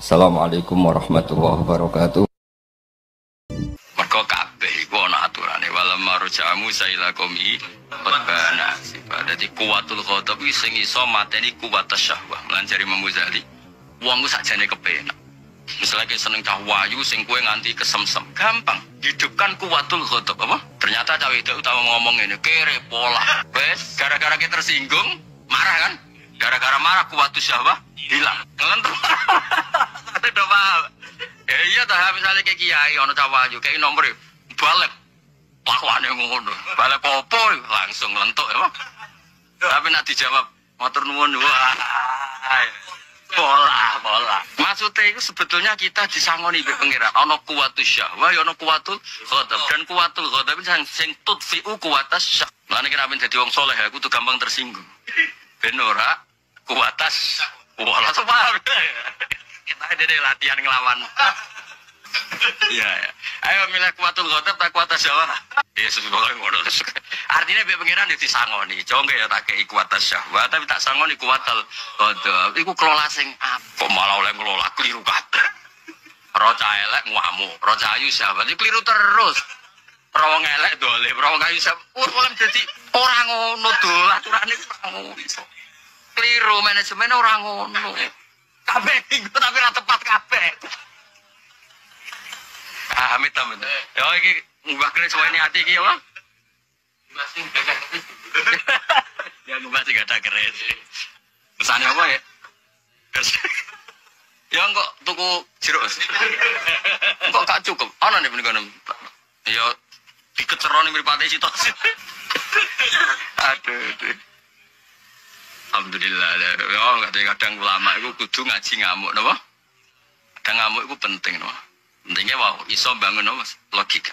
Assalamualaikum warahmatillahi wabarakatuh. Mergo kabeh iku ana aturane wala marja Musa ila qaumi qadbana sifat. Dadi kuwatul ghadab iki sing iso mateni kuwatas syahwah. Lan jare Imam Ghazali, wong ku sakjane kepenak. Misalnya kita seneng cah wayu sing kowe nganti kesemsem, gampang hidupkan kuwatul ghadab apa? Ternyata cawe itu utawa ngomong ini kere pola. Wes gara-gara kita tersinggung, marah kan? Gara-gara marah kuwatus syahwah hilang. Ngelentur. Tidak paham. Iya dah misalnya kayak kiai ono cah wayu kayak nomor balik lakuannya ngono. Balik popo langsung lentuk ya. Tapi nak dijawab matur nuwun pola. Maksudnya itu sebetulnya kita disangoni be pengiran. Ono kuwatus syahwah, ono kuwatul ghadab dan kuwatul ghadab sing tudfi'u kuwatas syahwah. Lan kira ben dadi wong saleh aku tuh gampang tersinggung. Ben ora kuwatas pola sepaham. Kita ada latihan ngelawan. Iya. Ayo milih kuwatul ghadab tak kuwatas syahwah. Yesus pokoke ngono. Artinya be pengiran disangoni. Jongge ya tak kei kuwatas syahwah tapi tak sangoni kuwatal ghadab. Iku kelola sing apa malah oleh ngelola keliru kabeh. Roca elek ngamuk, roca ayu syahwat iki keliru terus. Rawang elek dolim, rawang ayu syahwat kan dadi ora ngono dol aturane ora ngono. Keliru manajemen ora ngono. Kabeh tapi ora tepat kabeh. Amit. Ya iki mbah kene suwene ati iki ya, Bang. Masih gagah. Ya masih gagah keres. Pesane apa ya? Ya kok tuku jeruk. Kok gak cukup? Ana nih menika. Ya dikeceroni mripate sitok. Aduh. Alhamdulillah. Ya kadang ulama iku kudu ngaji ngamuk napa? Kadang ngamuk iku penting napa? Pentingnya iso bangun napa logika.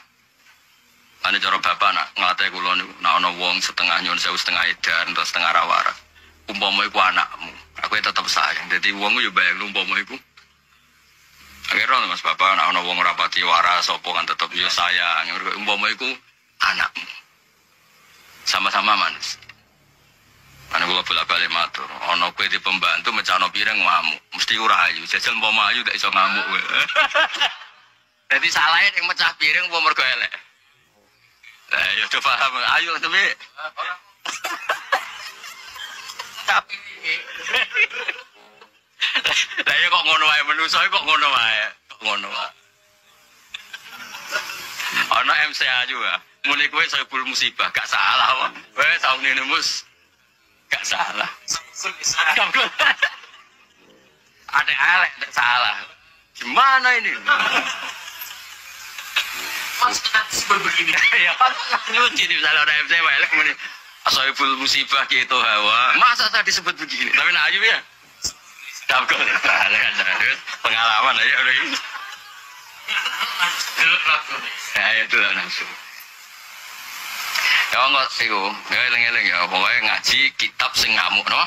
Ane cara bapak nak ngelatih kula niku nak ana wong setengah nyun sewu setengah edan terus setengah rawara. Umpama iku anakmu, aku tetep sayang. Dadi wong yo bayang umpama iku. Akhirnya Mas Bapak nak ana wong rapati waras sapa kan tetep yo sayang. Umpama iku anakmu. Sama-sama manis. Ane kula bolak-balik matur, ana kowe di pembantu mecano pireng ngamuk, mesti ora ayu. Jajal umpama ayu gak iso ngamuk kowe. Dadi salahe ning mecah piring apa mergo elek. Ya coba paham. Ayo tapi tapi lah kok ngono wae manusa kok ngono wae. Ana MCA juga. Muni kowe saibul musibah gak salah wae. Kowe saune nemus gak salah. Ada elek gak salah. Gimana ini? Mas seperti begini. Ya, lucu nih misalnya orang MC welek muni asaibul musibah gitu hawa. Masa saya disebut begini? Tapi nak ayu ya. Takut. Pengalaman aja udah ini. Ya itu lah langsung. Ya enggak sih kok. Ya eleng-eleng ya. Pokoknya ngaji kitab sing ngamuk no.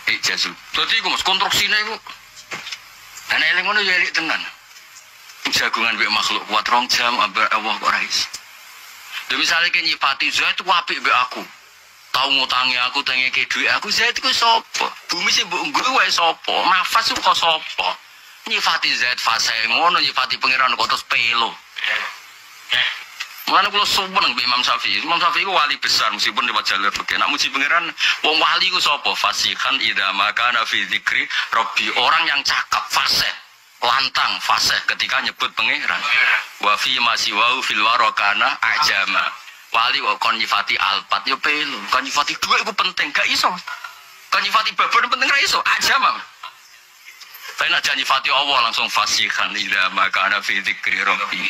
Ijazah. Jadi aku mas konstruksinya itu. Dan eleng mana jadi tenan. Jagungan be makhluk kuat 2 jam ambar Allah kok rais. Lha misale ke nyipati Zaid ku apik be aku. Tau ngutangi aku tengeke dhuwit aku Zaid ku sapa? Bumi sing mbok nggo wae sapa? Nafas ku kok sapa? Nyifati Zaid fase ngono nyifati pangeran kok terus pelo. Mulane kula sumpeng be Imam Syafi'i. Imam Syafi'i ku wali besar meskipun lewat jalur fikih. Nek muji pangeran wong wali ku sapa? Fasihan idza makana fi dzikri rabbi, orang yang cakap fase. Lantang fase ketika nyebut pangeran. Wa fi masiwau fil warakana ajama. Wali wa kon nyifati alpat yo pelu. Kon nyifati dhuwit iku penting gak iso. Kon nyifati babon penting ra iso ajama. Tapi nek nyifati Allah langsung fasihan ila makana fi dzikri rabbi.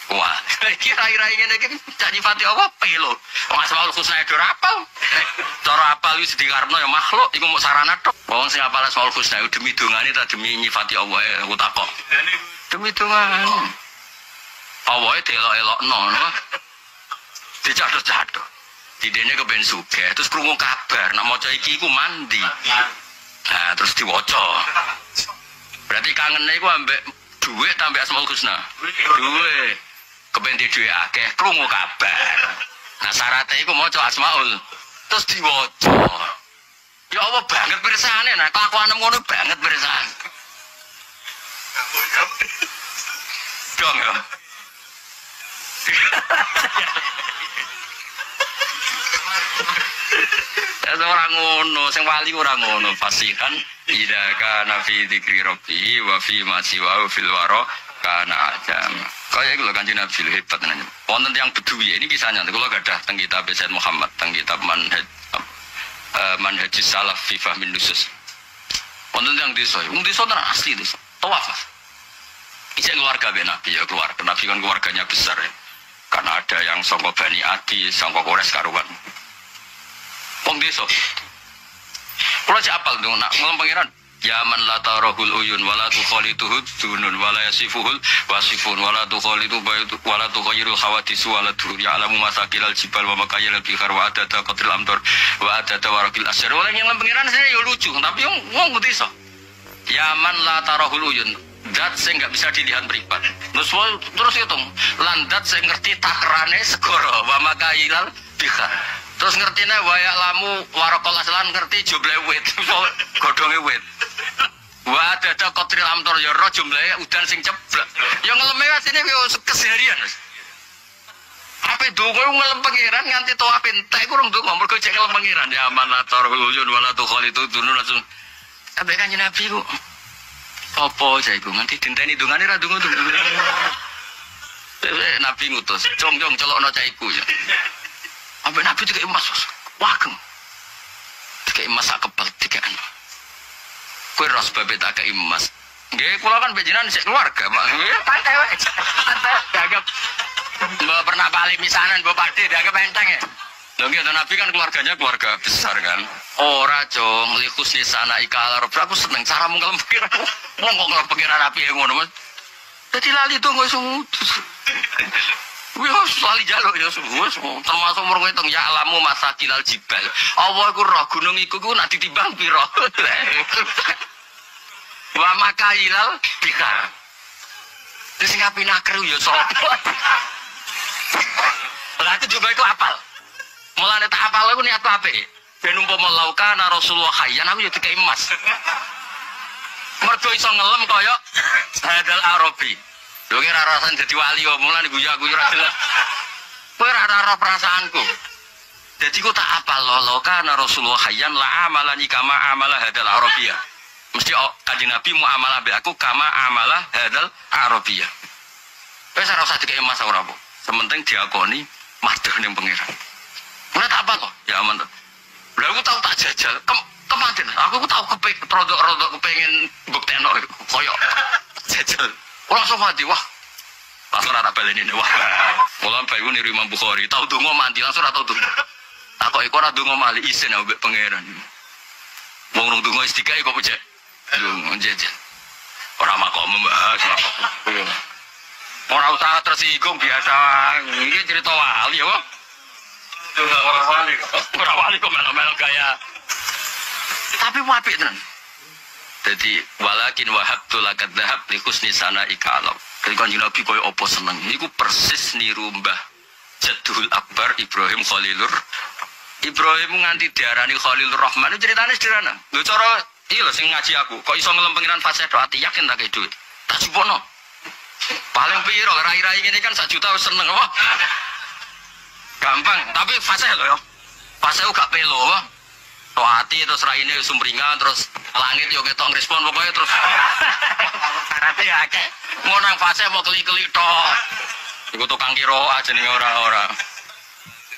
Wah, kira-kira ngene iki nyifati Allah pelu. Wong asmaul husna ora apal. Cara apal wis dikarepno ya makhluk iku mung sarana tok. Wong sing apal asmaul husna demi dongane ta demi nyifati Allah aku takok. Demi dongane. Allah delok-elokno no. Dicathok-cathok. Didene kepen sugih terus krungu kabar nek maca iki iku mandi. Nah, terus diwaca. Berarti kangene iku ambek dhuwit ta ambek asmaul husna. Dhuwit. Kepen di dhuwit akeh krungu kabar. Nah syaratnya iku maca asmaul terus diwaca. Ya Allah banget pirsane nah kelakuan ngono banget pirsane. dong ya. Orang ngono, sing wali orang ngono, fasihan idza kana fi dzikri rabbi wa fi ma siwa fil wara kana ajam. Kaya iku lho Kanjeng Nabi hebat tenan. Wonten yang Bedui ini kisahnya kula gadah teng kitab Sayyid Muhammad, teng kitab Manhajus Salaf fi Fahmin Nusus. Wonten yang desa, desa tenan asli desa. Tawaf. Isi keluarga ben Nabi ya keluarga. Nabi kan keluarganya besar ya. Karena ada yang sangka Bani Adi, sangka Quraisy karuan. Wong desa. Kula cek apal dong nak ngomong pangeran. Ya man la tarahul uyun wala tukhalituhu dunun wala yasifuhul wasifun wala tukhalitu baytu wala tukhayyirul hawadisu wala durur ya'lamu masakilal jibal wa makayilal bihar wa adada qatril amtor wa adada warakil asyar. Orang yang ngomong pangeran saya ya lucu tapi wong desa. Ya man la tarahul uyun. Dat saya nggak bisa dilihat beripat. Terus hitung landat saya ngerti takrane segoro wa makayilal bihar. Terus ngertine wayak lamu warakol aslan ngerti jumlah wit, godhonge wit. Wa dada qatril amtor ya ro jumlahe udan sing ceblek. Ya ngeleme asine yo keseharian. Ape donga ngelem pangeran nganti tawaf entek iku rung donga mergo cek ngelem pangeran ya manator ulun wala tukhalitu dunun langsung. Ape Kanjeng Nabi ku apa jaiku nganti dinteni dongane ra donga to. Nabi ngutus, jong-jong celokno caiku ya. Sampai Nabi tiga emas, wageng, tiga emas akebal tiga anu. Kue ros babet agak emas. Gak, kulo kan bejinan si keluarga, mak. Pantai, dianggap mbak pernah balik misanan, mbak pade dianggap enteng ya. Lalu gitu Nabi kan keluarganya keluarga besar kan. Ora jong, likus di sana ikalar. Aku seneng cara mengkelam pikiran. Ngomong pikiran Nabi yang ngono mas. Jadi lali tuh nggak sungguh. Wih, lali jaluk ya semua, termasuk murung itu ya alamu masakilal jibal. Allah ku roh gunung iku ku nak ditimbang piro. Wa makailal bikar. Terus ngapain nakru ya sapa? Lah itu juga itu apal. Mulane tak apal aku niat apa? Ben umpama laukana Rasulullah hayyan aku ya dikai emas. Mergo iso ngelem kaya hadal Arabi. Lho kira rasan dadi wali kok mulane guyu-guyu ra jelas. Kowe ora perasaanku. Dadi ku tak apal lho kana Rasulullah hayyan la amalani kama amala hadal Arabiyah. Mesti Kanjeng Nabi muamalah be aku kama amalah hadal Arabiyah. Wis ora usah dikek emas ora apa. Sementing diakoni madheh ning pangeran. Ora tak apa kok. Ya aman. Lha aku tau tak jajal. Kematen aku tau rodok kepengin buktekno koyo jajal. Langsung mati, wah. Langsung rata baleni wah. Mulan bae niru Imam Bukhari, tau donga mati langsung ora tau donga. Takok iku ora donga mali isin ambek pangeran. Wong rung donga istiqae kok pecek. Donga jajan. Ora makom membahas. Ora usah tersinggung biasa. Iki cerita wali ya, Pak. Ora wali kok melo-melo gaya. Tapi apik tenan. Jadi walakin wahabtu lakad dhahab li husni sana ikalam. Ketika Kanjeng Nabi koyo apa seneng. Niku persis niru Mbah Jadul Akbar Ibrahim Khalilur. Ibrahim nganti diarani Khalilur Rahman. Itu ceritanya sederhana. Lho cara iki lho sing ngaji aku. Kok iso ngelem pengiran fase ati yakin tak kei duit. Tak jupono. Paling piro rai-rai ngene kan 1 juta wis seneng apa? Gampang, tapi fase lho ya. Fase gak pelo apa? Hati terus raine sumringah terus langit yo ketok respon pokoknya terus syaratnya ya akeh ngono fase mau keli-keli tok iku tukang kira jenenge ora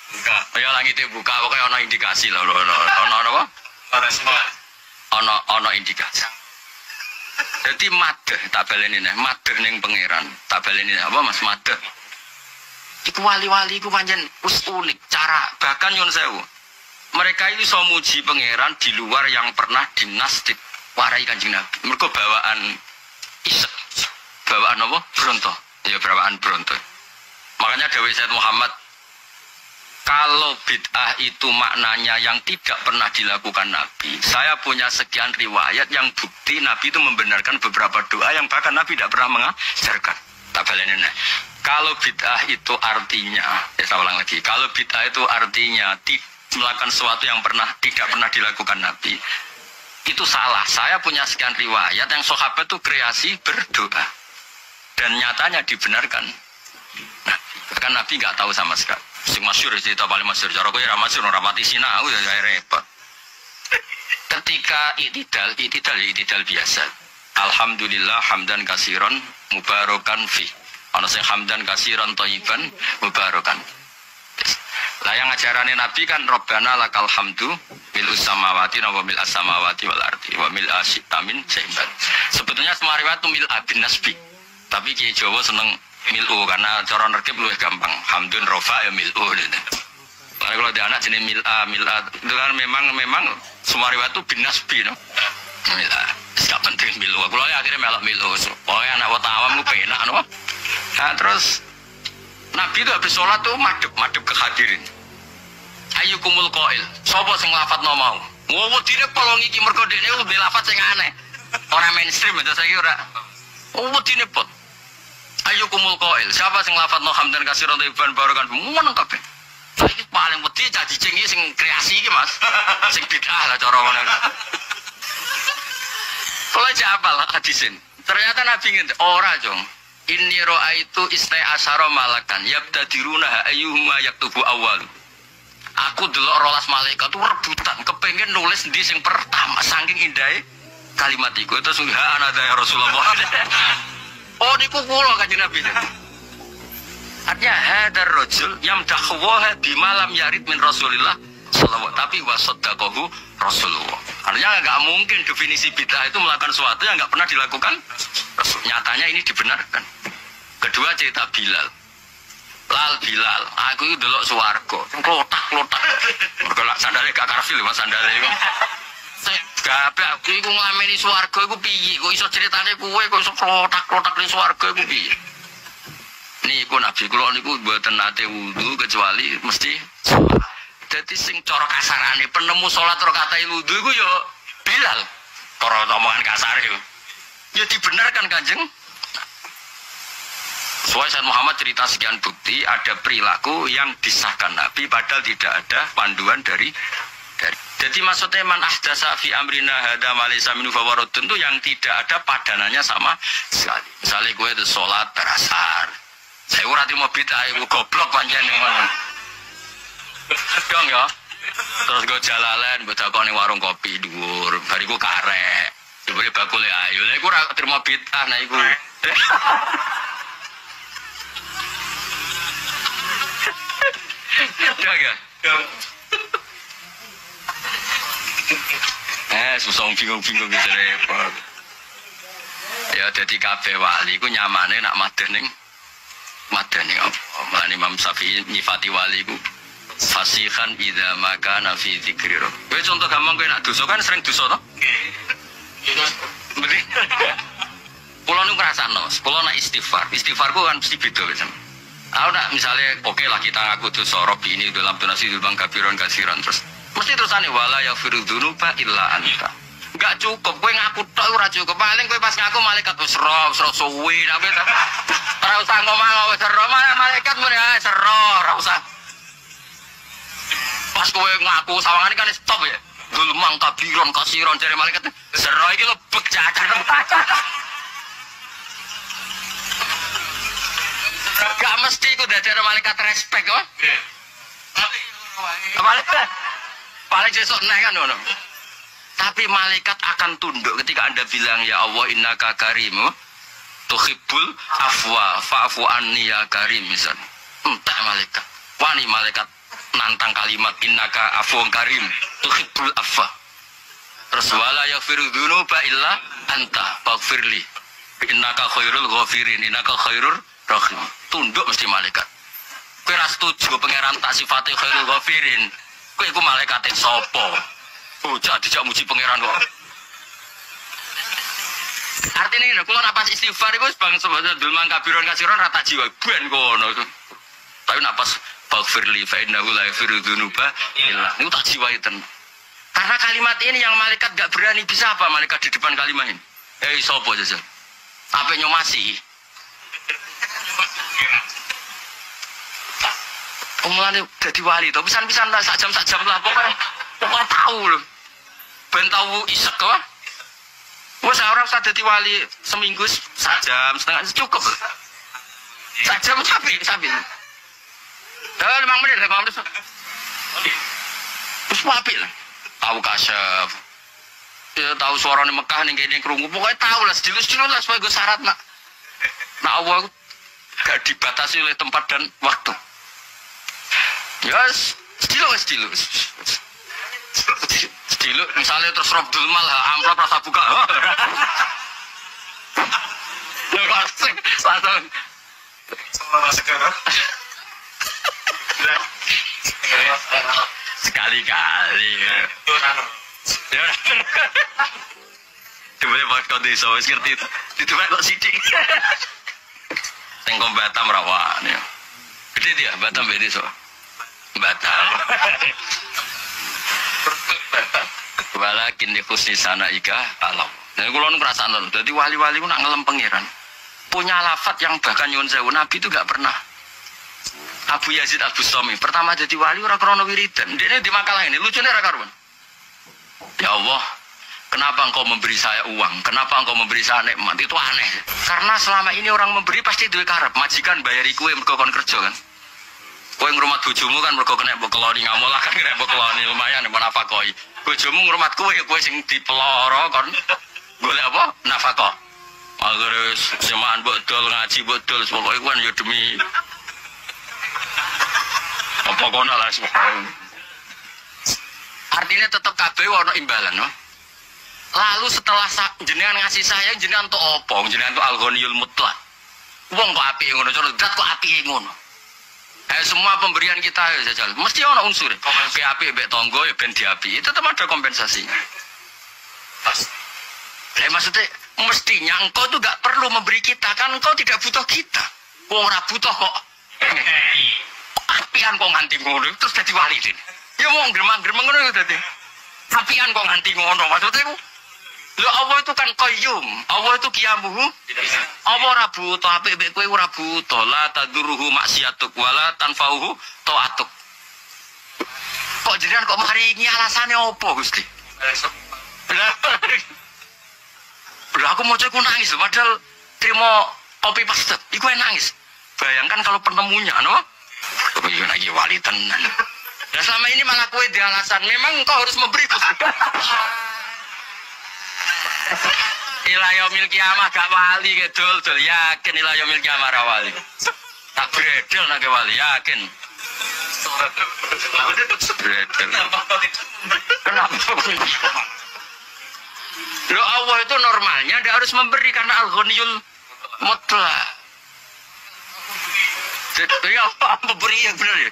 buka ya langit buka pokoknya ana indikasi lho ana apa ana indikasi jadi madeh tak baleni neh madeh ning pangeran tak baleni apa Mas madeh iku wali-wali iku pancen wis unik cara bahkan nyun sewu. Mereka ini so muji pangeran di luar yang pernah dinastik warai Kanjeng Nabi. Mereka bawaan isek, bawaan apa? Bronto. Ya bawaan bronto. Makanya dawuh Sayyid Muhammad, kalau bid'ah itu maknanya yang tidak pernah dilakukan Nabi. Saya punya sekian riwayat yang bukti Nabi itu membenarkan beberapa doa yang bahkan Nabi tidak pernah mengajarkan. Tak baleni nek. Kalau bid'ah itu artinya, saya ulang lagi. Kalau bid'ah itu artinya melakukan sesuatu yang tidak pernah dilakukan Nabi itu salah. Saya punya sekian riwayat yang sahabat itu kreasi berdoa dan nyatanya dibenarkan. Nah, kan Nabi nggak tahu sama sekali. Sing masyhur cerita paling masyhur. Cara kowe ra masyhur ora pati sinau ya repot. Ketika itidal biasa. Alhamdulillah hamdan kasiron mubarakan fi. Ana sing hamdan kasiron thayyiban mubarakan. Lah yang ajarannya Nabi kan Rabbana lakal hamdu mil samawati wa mil as-samawati wal ardi wa mil asitamin sehingga. Sebetulnya semua riwayat itu mil abin nasbi. Tapi Kiai Jawa seneng milu karena cara nerkib luwih gampang. Hamdun rofa ya milu gitu. Karena kalau dia anak jenis mila itu kan memang semua riwayat itu bin nasbi no. Mila, gak penting milu. Kalau akhirnya melok milu. Pokoknya anak wata awam itu penak no. Nah terus Nabi itu habis sholat tuh madep ke hadirin. Ayu kumul koil. Sopo sing lafat no mau. Wow tidak polong iki mergo dene lebih lafat sing aneh. Orang mainstream itu saya kira. Wow tidak pot. Ayu kumul koil. Siapa sing lafat no hamdan kasiron thayyiban barakan. Menang kabeh. Iki paling wedi jadi cengi sing kreasi iki Mas. Sing bid'ah lah cara ngono. Kalau jabal hadisin. Ternyata Nabi ngene ora, Jong. Inni ra'aitu istai asyara malakan yabtadiruna ayyuhuma yaktubu awal. Aku delok 12 malaikat tuh rebutan kepengen nulis di sing pertama saking indahe kalimat iku terus ana ya Rasulullah. Oh niku kula Kanjeng Nabi. Artinya hadar rajul yamdahuha bimalam yarid min Rasulillah sallallahu tapi wasaddaqahu Rasulullah. Artinya enggak mungkin definisi bid'ah itu melakukan sesuatu yang enggak pernah dilakukan. Nyatanya ini dibenarkan. Kedua cerita Bilal. Lal Bilal, aku itu delok swarga. Klotak-klotak. Mergo lak sandale gak karfil Mas sandale iku. Gape aku iku nglameni swarga iku piye? Kok iso ceritane kowe kok iso klotak-klotak ning swarga iku piye? Niku Nabi kula niku mboten nate wudu kecuali mesti salat. Dadi sing cara kasarane penemu salat rakaat wudu iku ya Bilal. Cara omongan kasar iku. Ya dibenarkan Kanjeng. Soalnya Sayyid Muhammad cerita sekian bukti ada perilaku yang disahkan Nabi padahal tidak ada panduan dari. Jadi maksudnya man ahdasa fi amrina hada malaysa minu fawaradun itu yang tidak ada padanannya sama sekali. Misalnya gue itu sholat terasar. Saya ora trimo bid'ah iku goblok pancen ngono. Dong ya. Terus gue jalalan mbok takoni warung kopi dhuwur, bariku karek. Diberi bakul ayu. Lha iku ora trimo bid'ah nah iku. Ya. Susah bingung-bingung gitu repot. Ya jadi kabeh wali ku nyamane nak madene apa? Imam Syafi'i nyifati wali ku fasihan idza makana fi dzikri. Kowe contoh gampang kowe nak dosa kan sering dosa to? Betul. Kulo nu ngrasakno, kulo nak istighfar. Istighfarku kan mesti beda wis. Aku nak misalnya oke lah kita ngaku dosa Robi ini dalam donasi bang kafiron kasiran terus mesti terusane wala yaghfiru dzunuba illa anta. Enggak cukup kowe ngaku tok ora cukup. Paling kowe pas ngaku malaikat wis sero suwi tapi ora usah ngomong wis sero malaikat muni sero ora usah. Pas kowe ngaku sawangane kan stop ya. Dulmang kafiron kasiran jare malaikat sero iki lho bek cacat. Gak mesti itu dari malaikat respect kok. Paling sesuk naik kan ngono. Tapi malaikat akan tunduk ketika Anda bilang ya Allah innaka karimu tuhibbul afwa fa'fu anni ya karim misal. Entah malaikat. Wani malaikat nantang kalimat innaka afwun karim tuhibbul afwa. Terus wala yaghfiru dzunuba illa anta faghfirli. Innaka khairul ghafirin innaka khairur rahim. Tunduk mesti malaikat. Kowe ra setuju pangeran tak sifate khairul ghafirin. Kowe iku malaikate sapa? Bocah dijak muji pangeran kok. Artinya ini, kalau nak pas istighfar itu bang sebetulnya dulman kabiron kasiron rata jiwa ben kono. Tapi nak pas faghfirli fa innahu la yaghfiru dzunuba illa. Itu tak jiwa itu. Karena kalimat ini yang malaikat gak berani bisa apa malaikat di depan kalimat ini. Sapa saja. Apa nyomasi? Mulane dadi wali to pisan-pisan lah sak jam lah pokoknya tahu lho. Ben tahu isek kok. Wes orang usah dadi wali seminggu sajam setengah cukup. Sajam sampai. Dah 5 menit. Terus apik lah. Tahu kasyaf. Ya tahu suara di Mekah ning kene krungu. Pokoke tahu lah sedilus-sedilus lah supaya gue syarat nak. Nak Allah gak dibatasi oleh tempat dan waktu. Ya sedilus. Sedilus misalnya terus Robdul Mal amplop rasa buka. Langsung sama sekarang. Sekali-kali. Coba pas kau desa wis ngerti itu kok sithik. Tengkom Batam rawan ya. Gede dia Batam beda so. Batam. Walakin di khusus sana ika alam. Jadi kalau perasaan itu, jadi wali-wali itu nak ngelem pangeran. Punya lafat yang bahkan nyuwun sewu Nabi itu gak pernah. Abu Yazid Al-Bustami pertama jadi wali ora krono wiridan. Dia di makalah ini lucunya ra karuan. Ya Allah, kenapa engkau memberi saya uang? Kenapa engkau memberi saya nikmat? Itu aneh. Karena selama ini orang memberi pasti duwe karep. Majikan bayari kue mergo kon kerja kan. Kowe ngrumat bojomu kan mergo kena mbok keloni ngamolah kan kena mbok keloni lumayan mbok nafakoi. Bojomu ngrumat kowe sing dipeloro kon golek apa? Nafkah. Agar semaan betul ngaji betul pokoke kan ya demi apa kono lah artinya tetap kabeh ono imbalan no? Lalu setelah jenengan ngasih sayang jenengan untuk apa? Jenengan untuk al-ghaniyul mutlaq. Wong kok apike ngono cara dat kok apike ngono. Semua pemberian kita ya jajal mesti ono unsur. Ke apik mbek tangga ya ben diapi. Itu tetap ada kompensasinya. Pas. Maksudnya mestinya engkau tuh gak perlu memberi kita kan engkau tidak butuh kita. Wong ora butuh kok. Apian kok nganti ngono terus dadi wali din. Ya wong gremang-gremeng ngono dadi. Apian kok nganti ngono maksudnya ku. Lho Allah itu kan qayyum. Allah itu qiyamuhu. Apa ora butuh apik mek kowe ora butuh la tadurruhu maksiatuk wala tanfauhu taatuk. Kok jenengan kok maringi alasane opo Gusti? Lah aku mau cek nangis padahal terima kopi paste. Iku nangis. Bayangkan kalau penemunya no. Kemudian lagi wali tenan. Dan selama ini malah kue di alasan memang engkau harus memberi. Ilayomil kiamah gak wali gedul dul yakin ilayomil kiamah ra wali. Tak bredel nak wali yakin. Bredel. Kenapa? Loh Allah itu normalnya dia harus memberi karena al-ghaniyul mutlaq. Jadi apa memberi yang benar ya?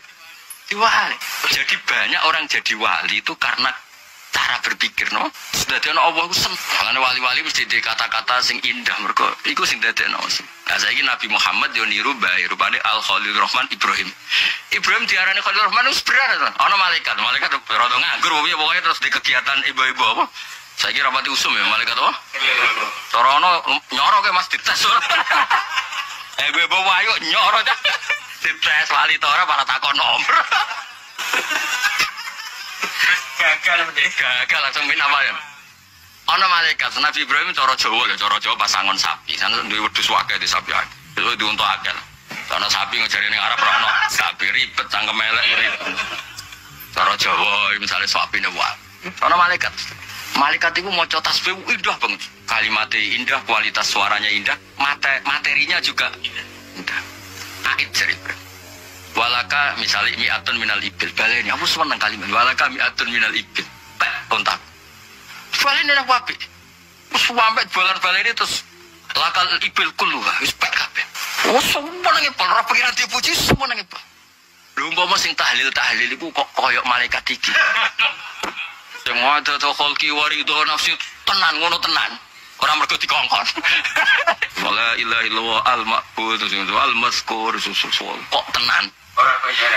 Wali. Jadi banyak orang jadi wali itu karena cara berpikir no. Sudah dia Allah itu senang. Karena wali-wali mesti di kata-kata sing indah mereka. Iku sing dadekno. Nah saiki Nabi Muhammad yo niru bae rupane Al-Khalil Rahman Ibrahim. Ibrahim diarani Khalil Rahman wis bener. Ana malaikat rada nganggur pokoknya terus di kegiatan ibu-ibu apa? Saya kira rapati usum ya malaikat apa? Corono nyoro ke Mas dites. Ibu-ibu ayo nyoro dah. Dites wali tora para takon nomor. Gagal langsung min apa ya? Ana malaikat Nabi Ibrahim cara Jawa pasangon sapi. Sana duwe wedhus wae di sapi. Itu diuntuk akal. Ana sapi ngejari ning Arab ora ono sapi ribet cangkem elek ribet. Cara Jawa misalnya sapi ne wae. Ana malaikat. Malaikat itu mau tasbih indah banget. Kalimatnya indah, kualitas suaranya indah, materinya juga indah. Ait cerita. Walaka misalnya mi'atun minal ibil. Baleni, aku seneng kalimat. Walaka mi'atun minal ibil. Pek, kontak. Baleni nak wapi. Sampai jualan baleni terus lakal ibil kuluha. Pek kabeh. Oh, semua nangis pol. Orang pengiran dipuji, semua nangis pol. Lumpama sing tahlil itu kok koyok malaikat iki. Yang ada tuh kholki warido nafsi tenan ngono tenan orang mergo dikongkon. Wala ilaha illallah al-ma'bud al-mazkur kok tenan.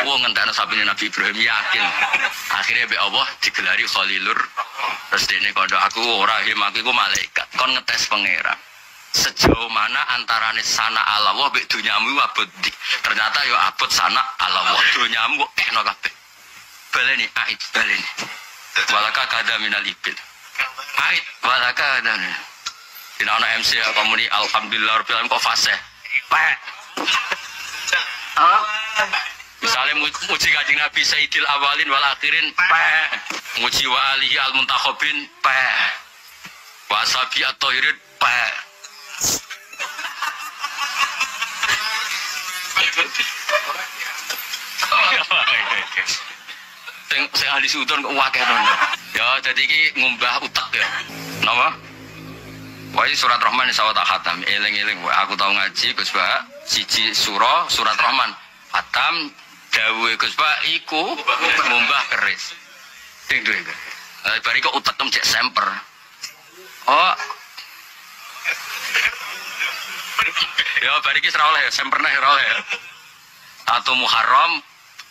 Wong ngendakno sapine Nabi Ibrahim yakin. Akhirnya be Allah digelari Khalilur. Terus dene kondo aku ora him aku malaikat. Kon ngetes pangeran. Sejauh mana antarane sana Allah mbek dunyamu abot. Ternyata yo abot sana Allah dunyamu kok kena kabeh. Baleni ait baleni. Walaka kada minal ibil. Ait walaka dan Dina ana MC ya komuni alhamdulillah rabbil alamin kok fase. Pek. Misalnya muji Kanjeng Nabi Sayyidil Awalin wal Akhirin pek. Muji wa alihi al muntakhobin pek. Wa sabi at-tahirin pek. Sing ahli sudon kok wakil ya jadi ini ngumbah utak ya nama wah surat Rahman insya Allah khatam eling-eling aku tahu ngaji Gus Bah siji surat Rahman khatam dawe Gus Bah iku ngumbah keris ding ding bari kok utak cek semper oh ya bari ki ora oleh semperna ora oleh atau Muharram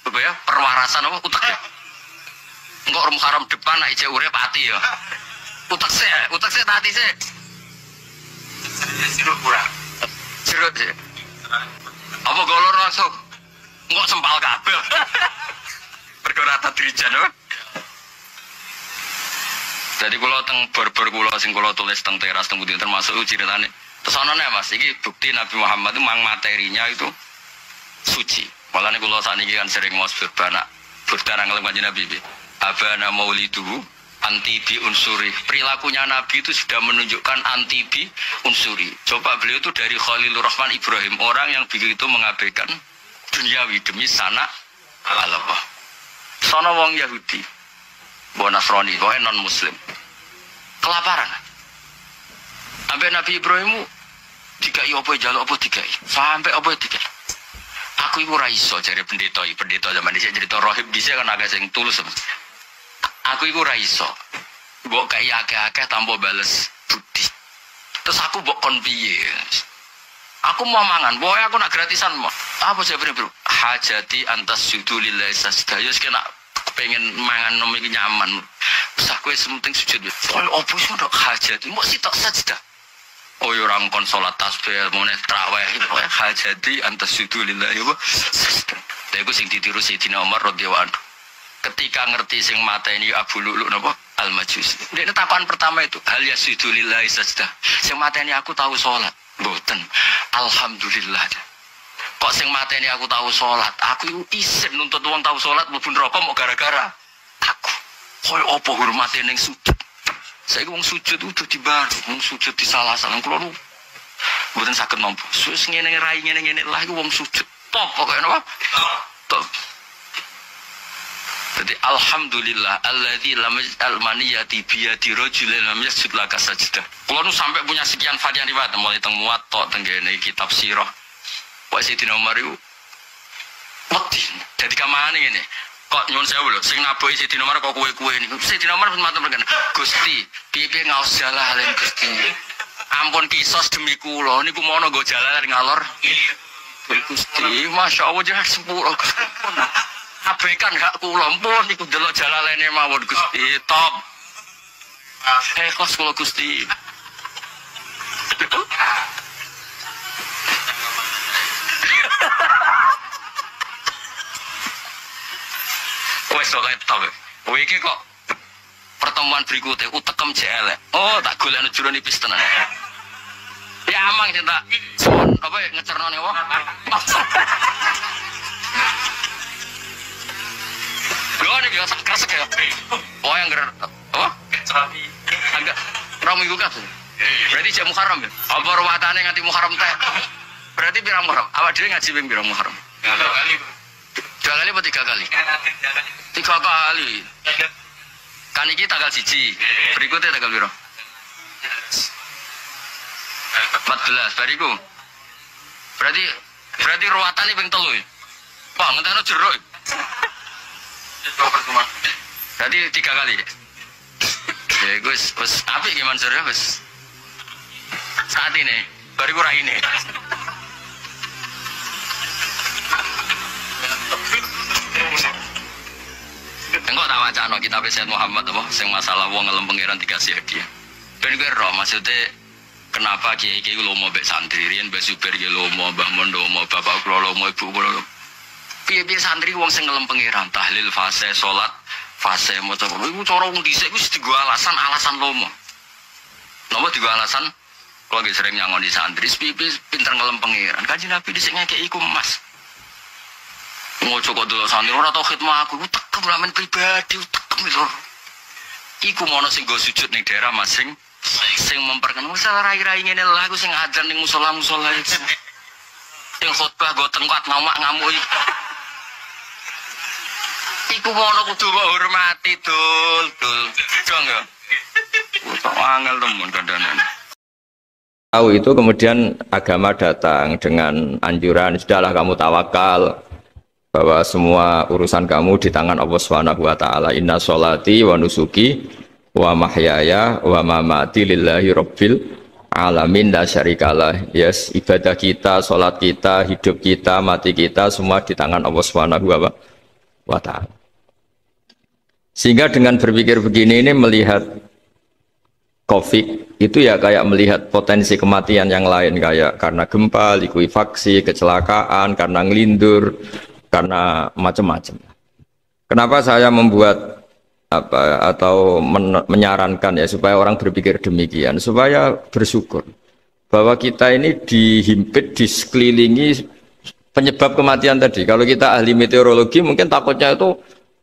apa ya perwarasan apa utak ya enggak orang Muharram depan nak ijek urip ati ya utak saya tadi sih sirut kurang sirut sih apa golor langsung enggak sempal kabel berkerata dirijan apa jadi kalau teng bor-bor kula sing kula tulis teng teras teng putih termasuk ceritane terus ana Mas iki bukti Nabi Muhammad itu mang materinya itu suci. Malah nih kalau saat ini kan sering mau berdarah ngelam kanjeng Nabi. Abana maulidu anti bi unsuri. Perilakunya Nabi itu sudah menunjukkan anti bi unsuri. Coba beliau itu dari Khalilur Rahman Ibrahim, orang yang begitu mengabaikan duniawi demi sana Allah. Sono wong Yahudi, wong Nasrani, wong non Muslim, kelaparan. Sampai Nabi Ibrahim dikai apa jaluk apa dikai, sampai apa dikai. Aku iku ora iso jare pendeta zaman dhisik cerita rohib dhisik kan agak sing tulus. Aku iku ora iso. Mbok kaya akeh-akeh tanpa bales budi. Terus aku mbok kon piye? Aku mau mangan, boy aku nak gratisan mau. Apa sih bro? Hajati antas sudu lillahi sajda. Yo kena pengen mangan nom iki nyaman. Wis aku wis penting sujud. Kok opo sih ndok hajati? Mbok sitok sajda. Oh orang kon salat tasbih mune traweh hajati antas sudulillahi wa lha iku sing ditiru Sayyidina Umar radhiyallahu anhu ketika ngerti sing mateni Abu Lu'lu' napa Al-Majusi ndekne takokan pertama itu hal yasudulillahi sajda sing mateni aku tahu salat mboten alhamdulillah kok sing mateni aku tahu salat aku isin nuntut wong tahu salat mlebu neraka mau gara-gara aku koyo apa hormate ning sujud. Saya wong sujud udah dibar, wong sujud di salah-salah kulo lu. Mboten saged nampa. Wis ngene rai ngene lah iku wong sujud. Top pokoke napa? Top. Jadi alhamdulillah alladzi lam almaniyati bi yadi rajulin lam yasjud laka sajdah. Kulo nu sampai punya sekian varian riwayat mulai teng Muwatta teng kene kitab sirah. Wa Sayyidina Umar iku wedi. Dadi kamane ngene. Kok nyuwun sewu lho, sing nabuhi Sayyidina Umar kok kuwe-kuwe niku. Sayyidina Umar matur mrene, Gusti, piye ngaos jalalan Gusti. Ampun kisos demi kula niku mono nggo jalalan ngalor. Gusti, masyaallah jeneng sepuro. Abaikan hak kula, ampun niku delok jalalane mawon Gusti, top. Kos kula Gusti. Wes kok top. Iki kok pertemuan berikutnya utekem jelek. Oh, tak golekno jero nipis tenan. Ya amang cinta. Son apa ngecernone wong. Lho nek yo sak kresek ya. Oh yang ger apa? Sapi. Agak ramu iku kabeh. Berarti jam Muharram ya. Apa ruwatane nganti Muharram teh? Berarti pirang Muharram? Awak dhewe ngaji ping pirang Muharram? 2 kali. 2 kali apa 3 kali? 3 kali. Kan iki tanggal 1. Berikutnya tanggal piro? 14 bariku. Berarti ruwatane ping 3 ya. Wah, ngenteno jero. Berarti 3 kali. Ya Gus, wis apik ki Mansur ya, wis. Saat ini bariku ra ini. Engkau tak wacana kitab Sayyid Muhammad apa sing masalah wong ngelem pangeran dikasih hadiah. Ben kowe ro maksudnya kenapa kiai-kiai lomo mbek santri riyen Mbah Zubair ki lomo, Mbah Mondo lomo, bapak kula lomo, ibu kula lomo. Piye-piye santri wong sing ngelem pangeran tahlil fase salat fase maca iku cara wong dhisik wis digo alasan lomo. Napa digo alasan Kalau lagi sering nyangoni santri, pipi pinter ngelem pangeran. Kanjeng Nabi dhisik ngekeki iku emas. Ngojo kok dulu santri ora tau khidmah aku, tekem ramen pribadi, tekem lho. Iku mono sing go sujud ning daerah masing sing memperkenalkan masalah rai-rai ngene lho aku sing adzan ning musala-musala iki. Sing khotbah go tengkat ngamuk iki. Iku mono kudu hormati dul. Dong ya. Kok angel temen kandanan. Tahu itu kemudian agama datang dengan anjuran sudahlah kamu tawakal bahwa semua urusan kamu di tangan Allah Subhanahu wa taala. Inna sholati wa nusuki wa mahyaya wa mamati lillahi rabbil alamin la syarikalah. Yes, ibadah kita, salat kita, hidup kita, mati kita semua di tangan Allah Subhanahu wa taala. Sehingga dengan berpikir begini ini melihat COVID itu ya kayak melihat potensi kematian yang lain, kayak karena gempa, likuifaksi, kecelakaan, karena ngelindur, karena macam-macam. Kenapa saya membuat atau menyarankan ya supaya orang berpikir demikian, supaya bersyukur bahwa kita ini dihimpit, disekelilingi penyebab kematian tadi. Kalau kita ahli meteorologi mungkin takutnya itu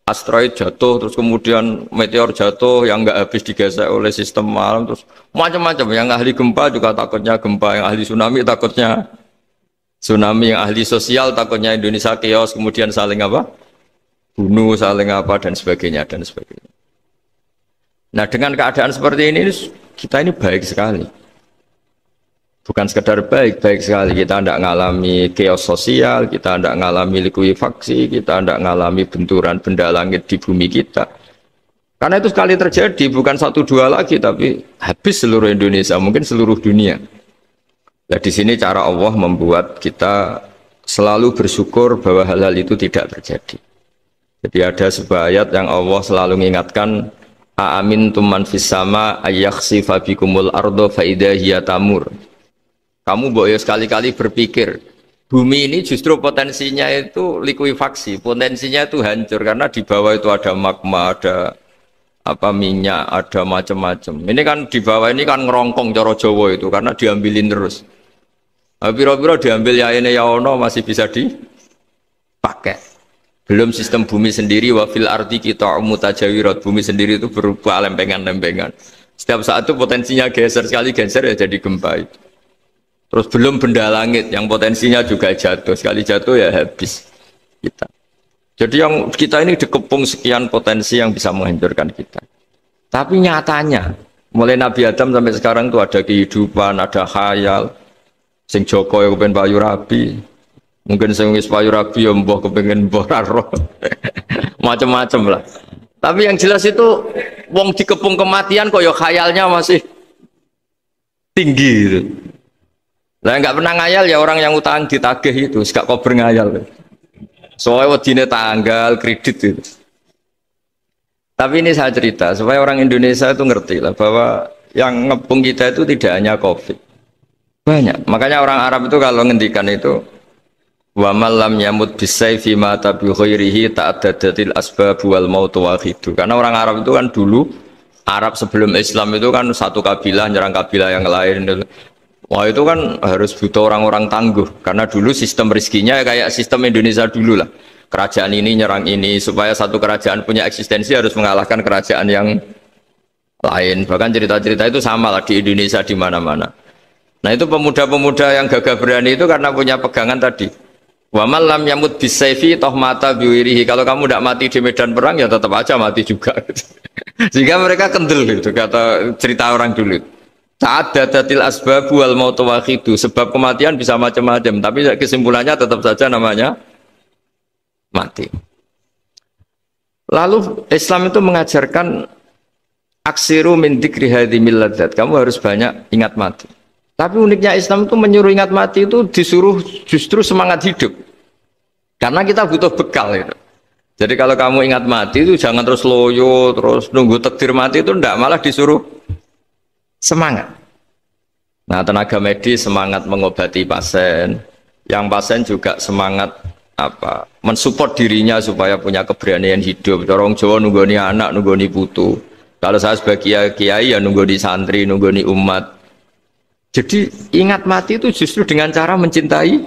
asteroid jatuh, terus kemudian meteor jatuh yang nggak habis digesek oleh sistem alam, terus macam-macam. Yang ahli gempa juga takutnya gempa, yang ahli tsunami takutnya tsunami, yang ahli sosial takutnya Indonesia chaos, kemudian saling bunuh, saling dan sebagainya dan sebagainya. Nah dengan keadaan seperti ini kita ini baik sekali. Bukan sekedar baik sekali, kita tidak mengalami chaos sosial, kita tidak mengalami likuifaksi, kita tidak mengalami benturan benda langit di bumi kita. Karena itu sekali terjadi, bukan 1-2 lagi, tapi habis seluruh Indonesia, mungkin seluruh dunia. Nah di sini cara Allah membuat kita selalu bersyukur bahwa hal-hal itu tidak terjadi. Jadi ada sebuah ayat yang Allah selalu mengingatkan, A'amintum man fis sama ayyakhsifa bikumul ardo fa idza hiya tamur. Kamu boleh sekali-kali berpikir bumi ini justru potensinya itu likuifaksi, potensinya itu hancur karena di bawah itu ada magma, ada minyak, ada macam-macam. Ini kan di bawah ini kan ngerongkong cara Jawa itu karena diambilin terus. Piro-piro diambil ya ini ya ono masih bisa dipakai. Belum sistem bumi sendiri wafil arti kita mutajawirat, bumi sendiri itu berupa lempengan-lempengan. Setiap saat itu potensinya geser, sekali geser ya jadi gempa itu. Terus belum benda langit yang potensinya juga jatuh, sekali jatuh ya habis kita. Jadi yang kita ini dikepung sekian potensi yang bisa menghancurkan kita. Tapi nyatanya mulai Nabi Adam sampai sekarang itu ada kehidupan, ada khayal. Sing Joko ya kepengen payu rabi, mungkin sing wis payu rabi ya mbah kepengen mbah roh. Macam-macam lah. Tapi yang jelas itu wong dikepung kematian kok ya khayalnya masih tinggi gitu. Lah nggak pernah ngayal ya orang yang utang ditagih itu, gak kober ngayal. Soalnya wedine tanggal kredit itu. Tapi ini saya cerita supaya orang Indonesia itu ngerti lah bahwa yang ngepung kita itu tidak hanya COVID. Banyak. Makanya orang Arab itu kalau ngendikan itu wa malam yamut bisayfi mata bi khairihi ta'addadatil asbab wal maut wahidu. Karena orang Arab itu kan dulu Arab sebelum Islam itu kan satu kabilah nyerang kabilah yang lain. Wah itu kan harus butuh orang-orang tangguh karena dulu sistem rizkinya kayak sistem Indonesia dulu lah. Kerajaan ini nyerang ini supaya satu kerajaan punya eksistensi harus mengalahkan kerajaan yang lain. Bahkan cerita-cerita itu sama lah di Indonesia di mana-mana. Nah itu pemuda-pemuda yang gagah berani itu karena punya pegangan tadi. Wa man lam yamut bisayfi toh mata biwirihi. Kalau kamu tidak mati di medan perang ya tetap aja mati juga. Sehingga mereka kendel gitu kata cerita orang dulu. Ta'addadatil asbab wal maut wahidu. Sebab kematian bisa macam-macam, tapi kesimpulannya tetap saja namanya mati. Lalu Islam itu mengajarkan aksiru min dzikri hadhimil ladzat. Kamu harus banyak ingat mati. Tapi uniknya Islam itu menyuruh ingat mati itu disuruh justru semangat hidup. Karena kita butuh bekal itu. Jadi kalau kamu ingat mati itu jangan terus loyo, terus nunggu takdir mati itu enggak, malah disuruh semangat. Nah, tenaga medis semangat mengobati pasien, yang pasien juga semangat mensupport dirinya supaya punya keberanian hidup. Orang Jawa nunggoni anak, nunggoni putu. Kalau saya sebagai kiai ya nunggoni santri, nunggoni umat. Jadi ingat mati itu justru dengan cara mencintai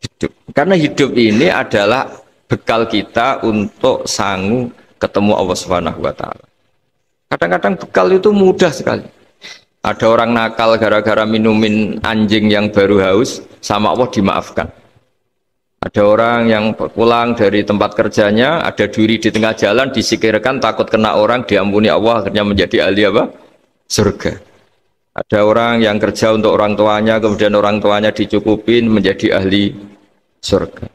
hidup. Karena hidup ini adalah bekal kita untuk sanggup ketemu Allah Subhanahu wa taala. Kadang-kadang bekal itu mudah sekali. Ada orang nakal gara-gara minumin anjing yang baru haus, sama Allah dimaafkan. Ada orang yang pulang dari tempat kerjanya, ada duri di tengah jalan, disikirkan takut kena orang, diampuni Allah, akhirnya menjadi ahli apa? Surga. Ada orang yang kerja untuk orang tuanya, kemudian orang tuanya dicukupin menjadi ahli surga.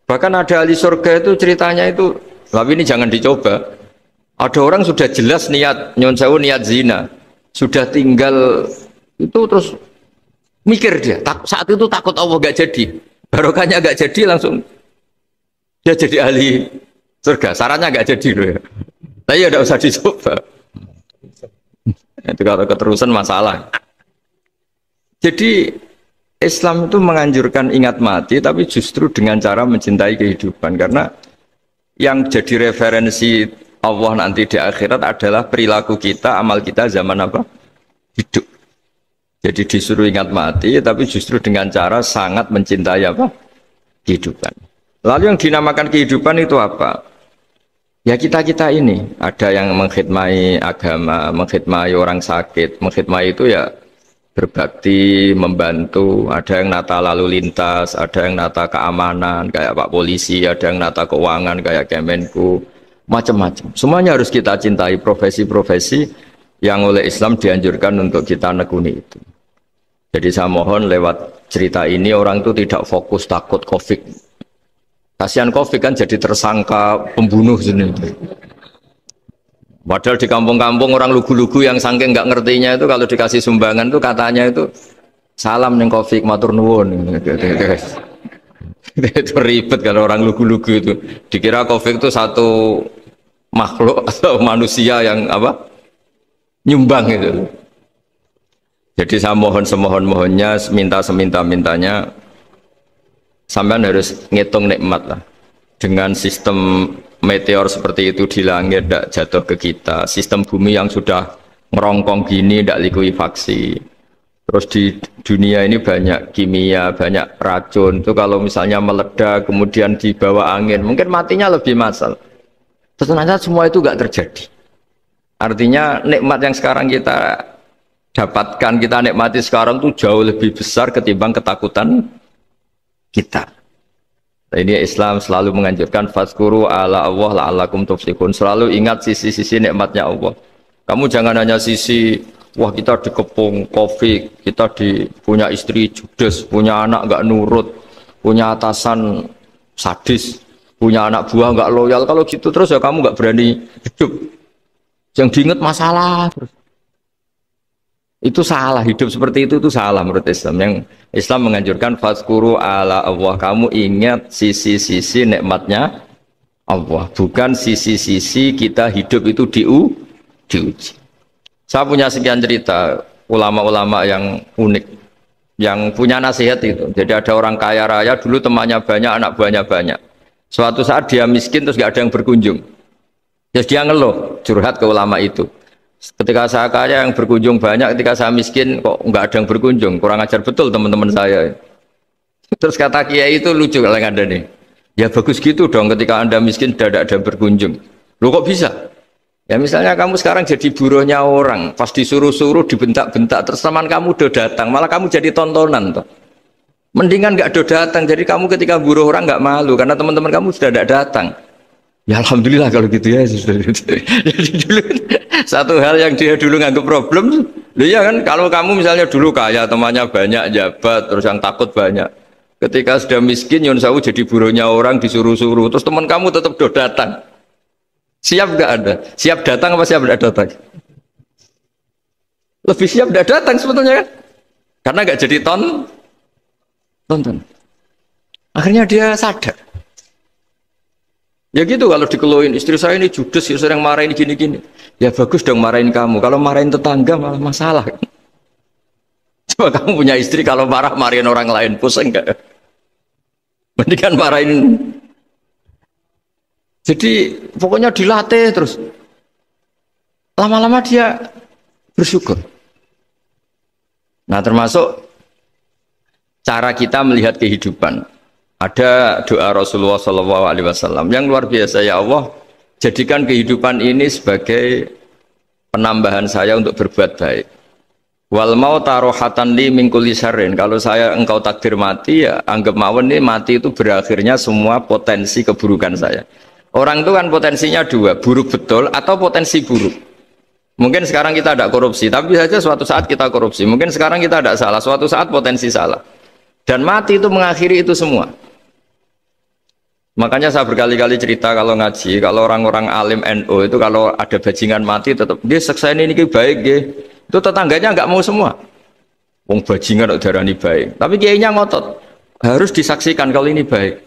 Bahkan ada ahli surga itu ceritanya itu, tapi ini jangan dicoba. Ada orang sudah jelas niat, nyon sewu niat zina, sudah tinggal itu terus mikir dia, saat itu takut Allah gak jadi. Barokahnya gak jadi langsung dia jadi ahli surga. Sarannya gak jadi loh ya. Tapi ya udah usah dicoba. Itu kalau keterusan masalah. Jadi Islam itu menganjurkan ingat mati, tapi justru dengan cara mencintai kehidupan. Karena yang jadi referensi Allah nanti di akhirat adalah perilaku kita, amal kita zaman apa? Hidup. Jadi disuruh ingat mati, tapi justru dengan cara sangat mencintai apa? Kehidupan. Lalu yang dinamakan kehidupan itu apa? Ya kita-kita ini. Ada yang mengkhidmati agama, mengkhidmati orang sakit. Mengkhidmati itu ya berbakti, membantu. Ada yang nata lalu lintas, ada yang nata keamanan, kayak Pak Polisi, ada yang nata keuangan, kayak Kemenku. Macam-macam. Semuanya harus kita cintai, profesi-profesi yang oleh Islam dianjurkan untuk kita nekuni itu. Jadi saya mohon lewat cerita ini orang itu tidak fokus takut COVID. Kasihan COVID kan jadi tersangka pembunuh sendiri. Padahal di kampung-kampung orang lugu-lugu yang saking nggak ngertinya itu kalau dikasih sumbangan itu katanya itu salam neng COVID matur nuwun. Itu ribet kalau orang lugu-lugu itu. Dikira COVID itu satu makhluk atau manusia yang apa? Nyumbang itu. Jadi saya mohon semohon-mohonnya, minta seminta-mintanya, sampean harus ngitung nikmat lah. Dengan sistem meteor seperti itu di langit tidak jatuh ke kita, sistem bumi yang sudah ngerongkong gini tidak likuifaksi. Terus di dunia ini banyak kimia, banyak racun. Itu kalau misalnya meledak kemudian dibawa angin, mungkin matinya lebih massal. Ternyata semua itu nggak terjadi. Artinya nikmat yang sekarang kita dapatkan, kita nikmati sekarang itu jauh lebih besar ketimbang ketakutan kita. Nah, ini Islam selalu menganjurkan fazkuru ala Allah la'allakum tuflihun. Selalu ingat sisi-sisi nikmatnya Allah. Kamu jangan hanya sisi wah kita dikepung COVID, kita punya istri judes, punya anak nggak nurut, punya atasan sadis, punya anak buah nggak loyal. Kalau gitu terus ya kamu nggak berani hidup. Yang diingat masalah terus. Itu salah, hidup seperti itu salah menurut Islam. Yang Islam menganjurkan fazkuru ala Allah, kamu ingat sisi-sisi nikmatnya Allah, bukan sisi-sisi kita hidup itu diuji. Saya punya sekian cerita ulama-ulama yang unik, yang punya nasihat itu. Jadi ada orang kaya raya, dulu temannya banyak, anak buahnya banyak. Suatu saat dia miskin terus gak ada yang berkunjung. Terus dia ngeluh, curhat ke ulama itu. Ketika saya kaya yang berkunjung banyak, ketika saya miskin kok nggak ada yang berkunjung, kurang ajar betul teman-teman saya. Terus kata kiai itu lucu kalau yang ada nih, ya bagus gitu dong ketika anda miskin tidak ada yang berkunjung. Loh kok bisa? Ya misalnya kamu sekarang jadi buruhnya orang, pas disuruh-suruh dibentak-bentak, terus teman kamu udah datang, malah kamu jadi tontonan toh. Mendingan nggak ada datang, jadi kamu ketika buruh orang nggak malu karena teman-teman kamu sudah tidak datang. Ya alhamdulillah kalau gitu ya. Jadi dulu satu hal yang dia dulu nganggap problem, loh ya kan kalau kamu misalnya dulu kaya temannya banyak jabat terus yang takut banyak, ketika sudah miskin yon sawu jadi buruhnya orang disuruh-suruh terus teman kamu tetap do datang, siap nggak ada? Siap datang apa siap tidak datang? Lebih siap tidak datang sebetulnya kan, karena nggak jadi tonton. Akhirnya dia sadar. Ya gitu kalau dikeluhin istri saya ini judes ya sering marahin gini-gini. Ya bagus dong marahin kamu. Kalau marahin tetangga malah masalah. Coba kamu punya istri kalau marah marahin orang lain pusing enggak? Mendingan marahin. Jadi pokoknya dilatih terus. Lama-lama dia bersyukur. Nah, termasuk cara kita melihat kehidupan. Ada doa Rasulullah SAW yang luar biasa, ya Allah, jadikan kehidupan ini sebagai penambahan saya untuk berbuat baik. Wal mauta rohatan li min kulli syarrin. Kalau engkau takdir mati, ya anggap mawon ini mati itu berakhirnya semua potensi keburukan saya. Orang itu kan potensinya dua, buruk betul atau potensi buruk. Mungkin sekarang kita ada korupsi, tapi saja suatu saat kita korupsi. Mungkin sekarang kita ada salah, suatu saat potensi salah. Dan mati itu mengakhiri itu semua. Makanya saya berkali-kali cerita kalau ngaji, kalau orang-orang alim NU itu kalau ada bajingan mati tetap dia seksa ini baik dia. Itu tetangganya nggak mau semua. Wong bajingan darani baik, tapi kiainya ngotot harus disaksikan kalau ini baik.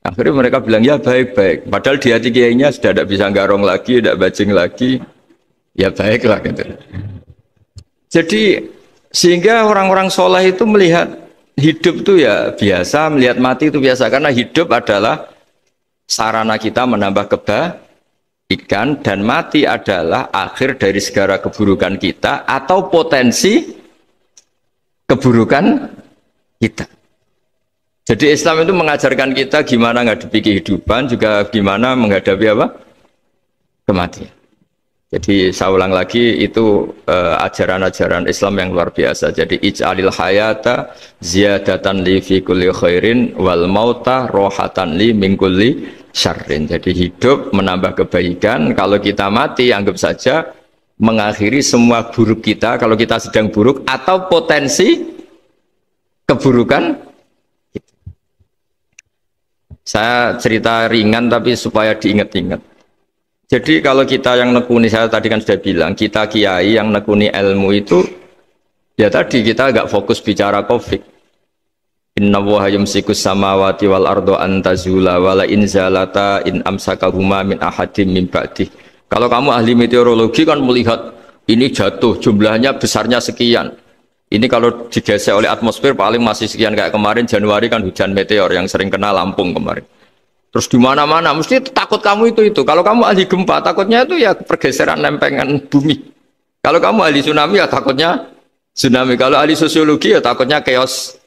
Akhirnya mereka bilang ya baik-baik. Padahal di hati kiainya sudah tidak bisa garong lagi, tidak bajing lagi. Ya baiklah gitu. Jadi sehingga orang-orang soleh itu melihat hidup itu ya biasa, melihat mati itu biasa, karena hidup adalah sarana kita menambah kebaikan dan mati adalah akhir dari segala keburukan kita atau potensi keburukan kita. Jadi Islam itu mengajarkan kita gimana menghadapi kehidupan, juga gimana menghadapi apa? Kematian. Jadi saya ulang lagi, itu ajaran-ajaran Islam yang luar biasa. Jadi ij'alil hayata ziyadatan li fi kulli khairin wal mauta rohatan li min kulli syarrin. Jadi hidup menambah kebaikan, kalau kita mati anggap saja mengakhiri semua buruk kita kalau kita sedang buruk atau potensi keburukan. Saya cerita ringan tapi supaya diingat-ingat. Jadi kalau kita yang nekuni, saya tadi kan sudah bilang, kita kiai yang nekuni ilmu itu, ya tadi kita agak fokus bicara COVID. Inna Allaha yumsikus samawati wal ardo antazula wala inzalata in amsakahuma min ahadim min ba'dih. Kalau kamu ahli meteorologi kan melihat ini jatuh, jumlahnya besarnya sekian. Ini kalau digesek oleh atmosfer paling masih sekian, kayak kemarin Januari kan hujan meteor yang sering kena Lampung kemarin. Terus di mana-mana mesti takut kamu itu. Kalau kamu ahli gempa takutnya itu ya pergeseran lempengan bumi. Kalau kamu ahli tsunami ya takutnya tsunami. Kalau ahli sosiologi ya takutnya chaos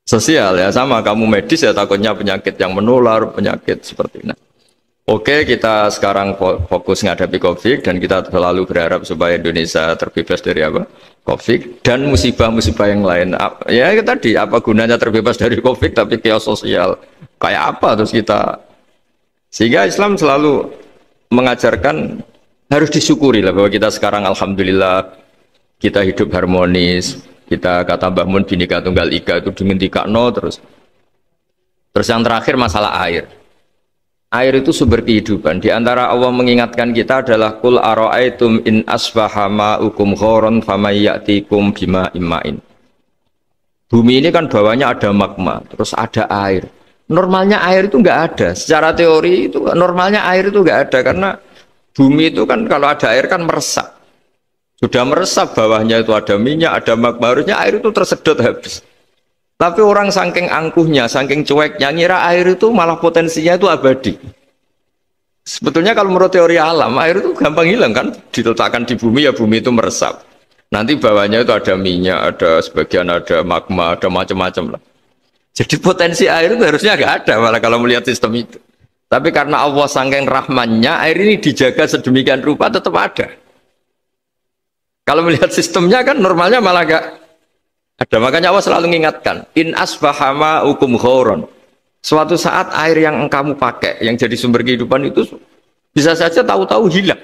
sosial, ya sama. Kamu medis ya takutnya penyakit yang menular, penyakit seperti ini. Oke, kita sekarang fokus menghadapi COVID dan kita selalu berharap supaya Indonesia terbebas dari apa? COVID dan musibah-musibah yang lain. Ya tadi, apa gunanya terbebas dari COVID tapi chaos sosial? Kayak apa terus kita? Sehingga Islam selalu mengajarkan harus disyukuri lah bahwa kita sekarang alhamdulillah kita hidup harmonis. Kita kata Mbah Mun Bhinneka Tunggal Ika itu dimentikakno terus. Terus yang terakhir masalah air. Air itu sumber kehidupan. Di antara Allah mengingatkan kita adalah kul ara'aitum in asbaha ma'ukum ghoron famayyatikum bima imma'in. Bumi ini kan bawahnya ada magma, terus ada air. Normalnya air itu nggak ada. Secara teori itu normalnya air itu nggak ada karena bumi itu kan kalau ada air kan meresap. Sudah meresap, bawahnya itu ada minyak, ada magma, harusnya air itu tersedot habis. Tapi orang saking angkuhnya, saking cueknya, ngira air itu malah potensinya itu abadi. Sebetulnya kalau menurut teori alam, air itu gampang hilang kan, diletakkan di bumi ya bumi itu meresap. Nanti bawahnya itu ada minyak, ada sebagian ada magma, ada macam-macam lah. Jadi potensi air itu harusnya nggak ada malah kalau melihat sistem itu. Tapi karena Allah saking rahmannya, air ini dijaga sedemikian rupa tetap ada. Kalau melihat sistemnya kan normalnya malah nggak ada. Makanya Allah selalu mengingatkan, in asbaha ma'ukum ghoron. Suatu saat air yang kamu pakai, yang jadi sumber kehidupan itu bisa saja tahu-tahu hilang.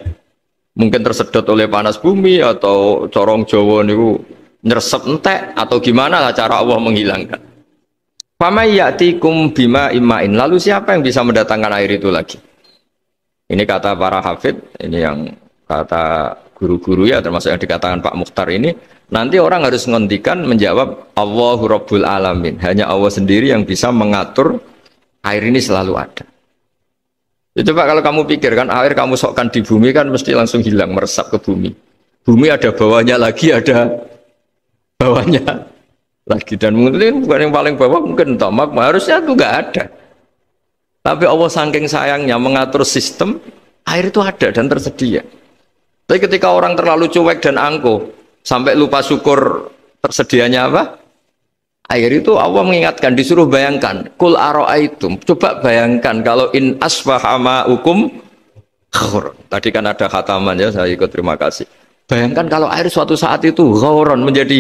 Mungkin tersedot oleh panas bumi atau corong Jawa niku nyeresep entek atau gimana lah cara Allah menghilangkan. Famayyatikum bima imma'in. Lalu siapa yang bisa mendatangkan air itu lagi? Ini kata para hafid, ini yang kata guru-guru ya, termasuk yang dikatakan Pak Mukhtar ini. Nanti orang harus ngendikan menjawab Allahu Rabbul Alamin. Hanya Allah sendiri yang bisa mengatur air ini selalu ada. Ya, coba kalau kamu pikirkan air kamu sokkan di bumi kan mesti langsung hilang, meresap ke bumi. Bumi ada bawahnya lagi, ada bawahnya lagi, dan mungkin bukan yang paling bawah mungkin tomak, harusnya itu nggak ada. Tapi Allah saking sayangnya mengatur sistem air itu ada dan tersedia. Tapi ketika orang terlalu cuek dan angkuh, sampai lupa syukur tersedianya apa? Air. Itu Allah mengingatkan, disuruh bayangkan, kul aro'aitum, coba bayangkan kalau in asbaha ma'ukum ghauron. Tadi kan ada khataman ya, saya ikut, terima kasih. Bayangkan kalau air suatu saat itu ghauron, menjadi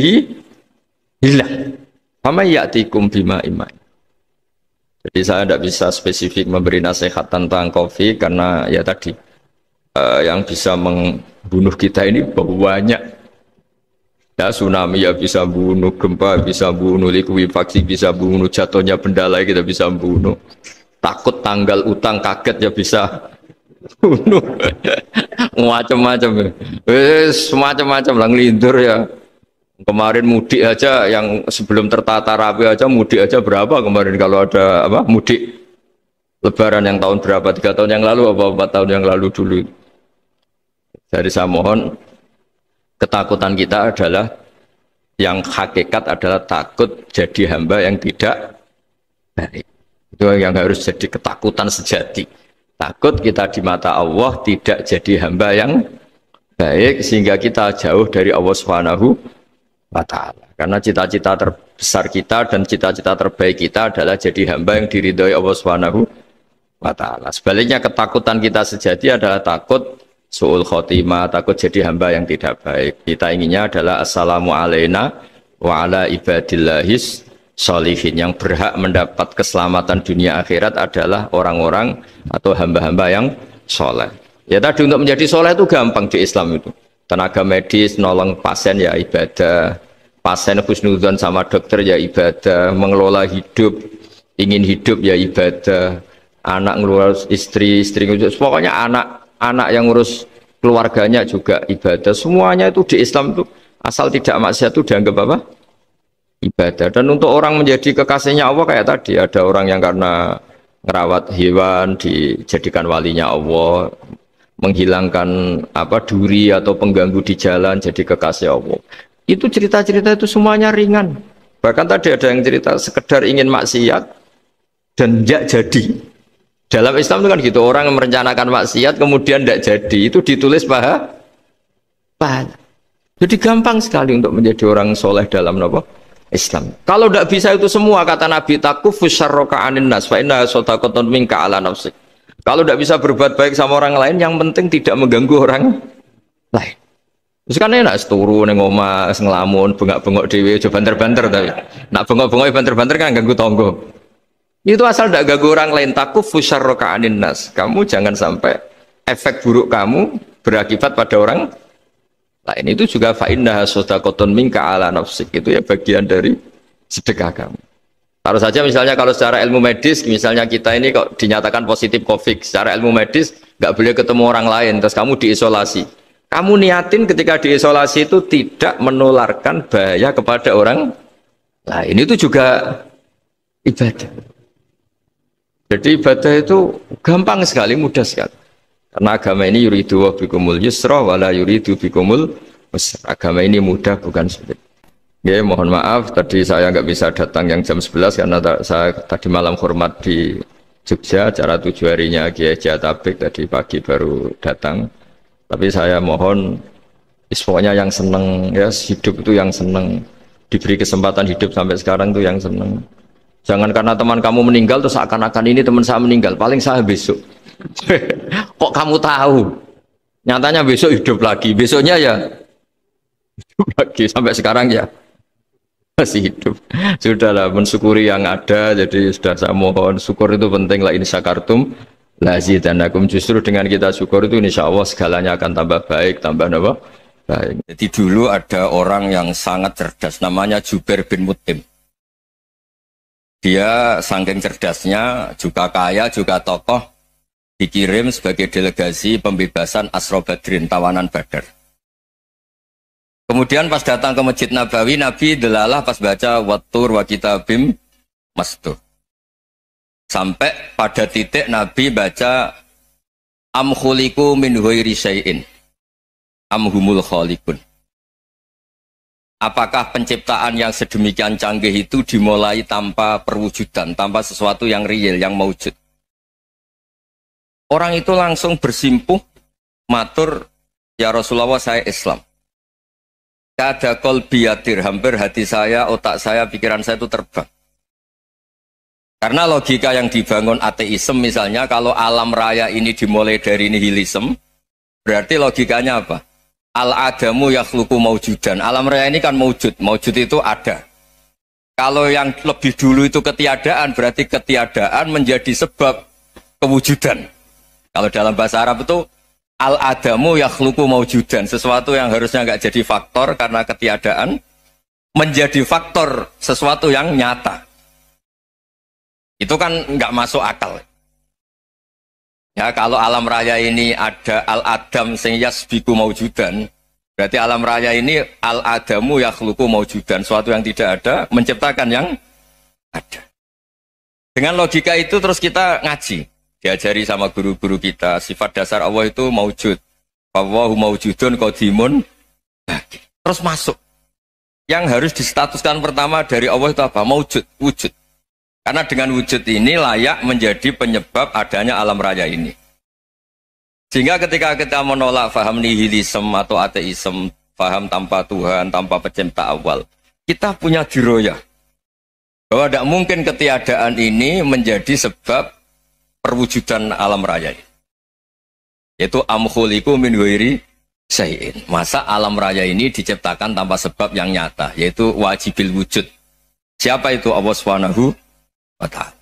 hilang. Fama ya'tikum bima imai. Jadi saya tidak bisa spesifik memberi nasihat tentang kopi karena ya tadi yang bisa membunuh kita ini banyak. Ya, tsunami ya bisa bunuh, gempa bisa bunuh, likuifaksi bisa bunuh, jatuhnya benda lain kita bisa bunuh. Takut tanggal utang kaget ya bisa bunuh. Macam-macam. Semacam-macam lah ngelindur ya. Kemarin mudik aja yang sebelum tertata rapi aja mudik aja berapa kemarin kalau ada apa mudik Lebaran yang tahun berapa 3 tahun yang lalu apa 4 tahun yang lalu dulu. Jadi saya mohon ketakutan kita adalah yang hakikat adalah takut jadi hamba yang tidak baik. Itu yang harus jadi ketakutan sejati. Takut kita di mata Allah tidak jadi hamba yang baik sehingga kita jauh dari Allah Subhanahu wa ta'ala. Karena cita-cita terbesar kita dan cita-cita terbaik kita adalah jadi hamba yang diridhoi Allah Subhanahu wa ta'ala. Sebaliknya ketakutan kita sejati adalah takut su'ul khotimah, takut jadi hamba yang tidak baik. Kita inginnya adalah assalamu alaina wa ala ibadillahis sholihin. Yang berhak mendapat keselamatan dunia akhirat adalah orang-orang atau hamba-hamba yang soleh. Ya tadi untuk menjadi soleh itu gampang di Islam itu. Tenaga medis, nolong pasien ya ibadah. Pasien husnudzon sama dokter ya ibadah. Mengelola hidup, ingin hidup ya ibadah. Anak ngurus istri, pokoknya anak yang ngurus keluarganya juga ibadah. Semuanya itu di Islam itu asal tidak maksiat itu dianggap apa? Ibadah. Dan untuk orang menjadi kekasihnya Allah kayak tadi, ada orang yang karena ngerawat hewan dijadikan walinya Allah, menghilangkan apa duri atau pengganggu di jalan jadi kekasih Allah. Itu cerita-cerita itu semuanya ringan. Bahkan tadi ada yang cerita sekedar ingin maksiat dan tidak jadi. Dalam Islam itu kan gitu, orang yang merencanakan maksiat kemudian tidak jadi, itu ditulis pahala. Jadi gampang sekali untuk menjadi orang soleh dalam apa? Islam. Kalau tidak bisa itu semua, kata Nabi, takufus syarroka anin nas fa inna shadaqatun minka ala nafsik. Kalau tidak bisa berbuat baik sama orang lain, yang penting tidak mengganggu orang lain. Terus kan enak seturu neng omah ngelamun bengak-bengok dewe, coba banter-banter tapi nak bengok-bengok banter-banter kan ganggu tonggo. Itu asal tidak ganggu orang lain. Takufus syarroka anin nas. Kamu jangan sampai efek buruk kamu berakibat pada orang lain. Itu juga fa inna shadaqatun minka ala nafsik. Itu ya bagian dari sedekah kamu. Taruh saja misalnya kalau secara ilmu medis, misalnya kita ini kok dinyatakan positif COVID, secara ilmu medis nggak boleh ketemu orang lain, terus kamu diisolasi. Kamu niatin ketika diisolasi itu tidak menularkan bahaya kepada orang lain. Itu juga ibadah. Jadi ibadah itu gampang sekali, mudah sekali. Karena agama ini yuridu wa bikumul yusra wala yuridu bikumul usra. Agama ini mudah bukan sulit. Ya, mohon maaf tadi saya nggak bisa datang yang jam 11 karena saya tadi malam hormat di Jogja, acara 7 harinya Kiai Jatabek, tadi pagi baru datang. Tapi saya mohon pokoknya yang seneng ya, hidup itu yang seneng, diberi kesempatan hidup sampai sekarang itu yang seneng. Jangan karena teman kamu meninggal terus seakan-akan ini teman saya meninggal, paling saya besok. Kok kamu tahu? Nyatanya besok hidup lagi, besoknya ya hidup lagi sampai sekarang ya masih hidup. Sudahlah, mensyukuri yang ada. Jadi sudah saya mohon, syukur itu penting. La in syakartum lazidanakum. Justru dengan kita syukur itu insya Allah segalanya akan tambah baik, tambah apa? Baik. Jadi dulu ada orang yang sangat cerdas, namanya Jubair bin Mut'im. Dia saking cerdasnya, juga kaya, juga tokoh, dikirim sebagai delegasi pembebasan Asra Badrin, tawanan Badar. Kemudian pas datang ke Masjid Nabawi, Nabi delalah pas baca Wattur wa kitabim mastur. Sampai pada titik Nabi baca am khuliqu min ghairi syai'in am humul khaliqun. Apakah penciptaan yang sedemikian canggih itu dimulai tanpa perwujudan, tanpa sesuatu yang real, yang maujud? Orang itu langsung bersimpuh, matur, ya Rasulullah saya Islam. Kada qalbi yatir, hampir hati saya, otak saya, pikiran saya itu terbang. Karena logika yang dibangun ateisme misalnya, kalau alam raya ini dimulai dari nihilisme, berarti logikanya apa? Al-adamu yakhluqu maujudan. Alam raya ini kan maujud, maujud itu ada. Kalau yang lebih dulu itu ketiadaan, berarti ketiadaan menjadi sebab kewujudan. Kalau dalam bahasa Arab itu al-adamu yakhluqu maujudan, sesuatu yang harusnya nggak jadi faktor karena ketiadaan menjadi faktor sesuatu yang nyata. Itu kan nggak masuk akal. Ya, kalau alam raya ini ada al-adam sing yasbiku maujudan, berarti alam raya ini al-adamu yakhluqu maujudan, sesuatu yang tidak ada menciptakan yang ada. Dengan logika itu terus kita ngaji. Diajari sama guru-guru kita, sifat dasar Allah itu maujud. Wallahu maujudun qadimun. Terus masuk. Yang harus distatuskan pertama dari Allah itu apa? Maujud, wujud. Karena dengan wujud ini layak menjadi penyebab adanya alam raya ini. Sehingga ketika kita menolak faham nihilisme atau ateisme, faham tanpa Tuhan, tanpa pencipta awal, kita punya diroyah. Bahwa tidak mungkin ketiadaan ini menjadi sebab perwujudan alam raya ini. Yaitu amkhuliku min ghairi syai'in. Masa alam raya ini diciptakan tanpa sebab yang nyata, yaitu wajibil wujud. Siapa itu? Allah Subhanahu wa ta'ala.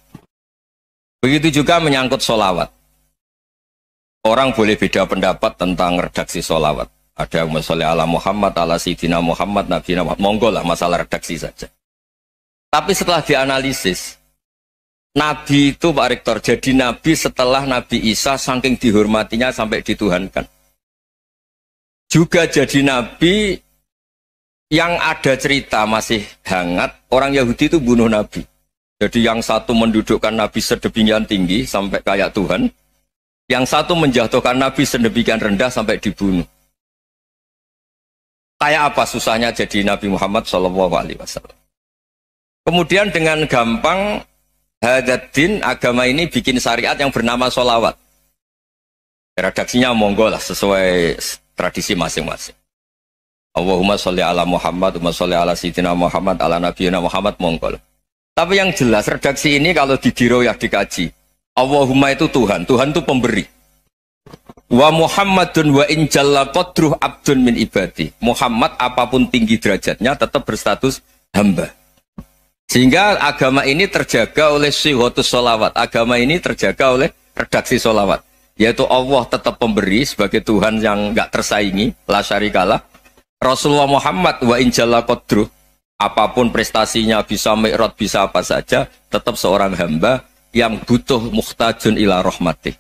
Begitu juga menyangkut sholawat. Orang boleh beda pendapat tentang redaksi sholawat. Ada yang sholli ala Muhammad, ala Sayyidina Muhammad, Nabi Muhammad. Monggo lah, masalah redaksi saja. Tapi setelah dianalisis, Nabi itu Pak Rektor, jadi Nabi setelah Nabi Isa saking dihormatinya sampai dituhankan. Juga jadi Nabi yang ada cerita masih hangat, orang Yahudi itu bunuh Nabi. Jadi yang satu mendudukkan Nabi sedemikian tinggi sampai kayak Tuhan, yang satu menjatuhkan Nabi sedemikian rendah sampai dibunuh. Kayak apa susahnya jadi Nabi Muhammad SAW. Kemudian dengan gampang Hadaddin agama ini bikin syariat yang bernama sholawat. Redaksinya monggo lah sesuai tradisi masing-masing. Allahumma sholli ala Muhammad, Allahumma sholli ala Sayyidina Muhammad, ala Nabiyina Muhammad, monggo lah. Tapi yang jelas redaksi ini kalau didiroyah dikaji, Allahumma itu Tuhan, Tuhan itu pemberi. Wa Muhammadun wa in jalla qadruh abdun min ibadi. Muhammad apapun tinggi derajatnya tetap berstatus hamba. Sehingga agama ini terjaga oleh syihotus sholawat. Agama ini terjaga oleh redaksi sholawat. Yaitu Allah tetap pemberi sebagai Tuhan yang nggak tersaingi, la syarikalah. Rasulullah Muhammad wa injalla qadruh, apapun prestasinya, bisa mi'raj, bisa apa saja, tetap seorang hamba yang butuh muhtajun ila rahmatih.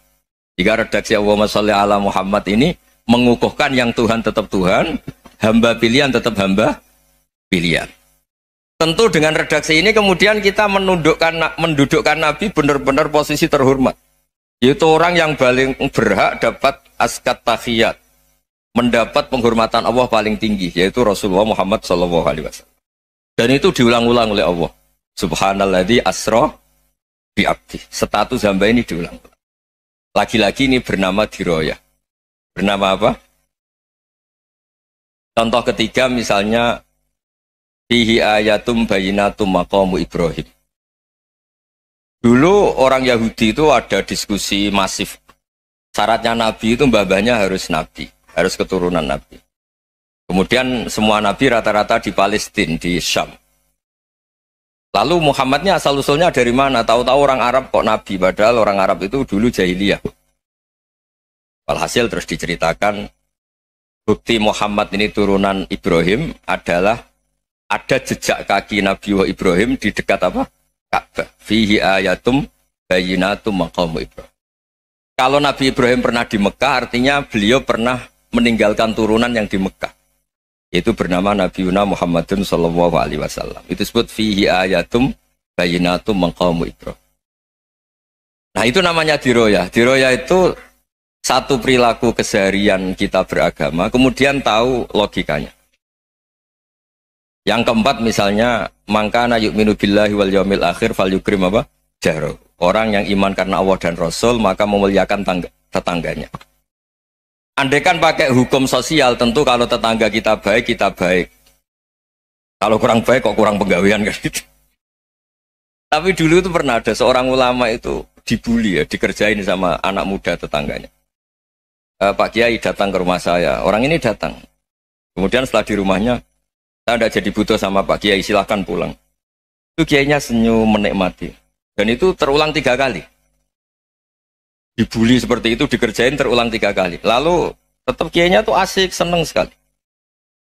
Jika redaksi Allahumma sholli ala Muhammad ini mengukuhkan yang Tuhan tetap Tuhan, hamba pilihan tetap hamba pilihan. Tentu dengan redaksi ini kemudian kita mendudukkan Nabi benar-benar posisi terhormat. Yaitu orang yang paling berhak dapat askat tahiyat, mendapat penghormatan Allah paling tinggi, yaitu Rasulullah Muhammad SAW. Dan itu diulang-ulang oleh Allah. Subhanalladzi asra bi abdi. Status hamba ini diulang-ulang. Lagi-lagi ini bernama diroyah. Bernama apa? Contoh ketiga misalnya fihi ayatum bayinatum maqamu Ibrahim. Dulu orang Yahudi itu ada diskusi masif. Syaratnya Nabi itu mbah-mbahnya harus Nabi, harus keturunan Nabi. Kemudian semua Nabi rata-rata di Palestina, di Syam. Lalu Muhammadnya asal-usulnya dari mana? Tahu-tahu orang Arab kok Nabi, padahal orang Arab itu dulu jahiliyah. Walhasil terus diceritakan, bukti Muhammad ini turunan Ibrahim adalah ada jejak kaki Nabi Ibrahim di dekat apa? Ka'bah. Fihi ayatum bayinatum maqamu Ibrahim. Kalau Nabi Ibrahim pernah di Mekah, artinya beliau pernah meninggalkan turunan yang di Mekah. Itu bernama Nabi Muhammadun sallallahu alaihi wasallam. Itu disebut fihi ayatum bayinatum maqamu Ibrahim. Nah, itu namanya diroyah. Diroyah itu satu perilaku keseharian kita beragama, kemudian tahu logikanya. Yang keempat misalnya, mangkana yu'minu billahi wal yaumil akhir fal yukrim apa? Jaro. Orang yang iman karena Allah dan Rasul, maka memuliakan tetangganya. Andaikan pakai hukum sosial, tentu kalau tetangga kita baik, kita baik. Kalau kurang baik kok kurang penggawean kan gitu. Tapi dulu itu pernah ada seorang ulama itu dibully ya, dikerjain sama anak muda tetangganya. Pak Kiai datang ke rumah saya, orang ini datang. Kemudian setelah di rumahnya, saya tidak jadi butuh sama Pak Kiai, silahkan pulang. Itu Kiainya senyum menikmati. Dan itu terulang 3 kali. Dibully seperti itu, dikerjain terulang 3 kali. Lalu tetap Kiainya tuh asik, seneng sekali.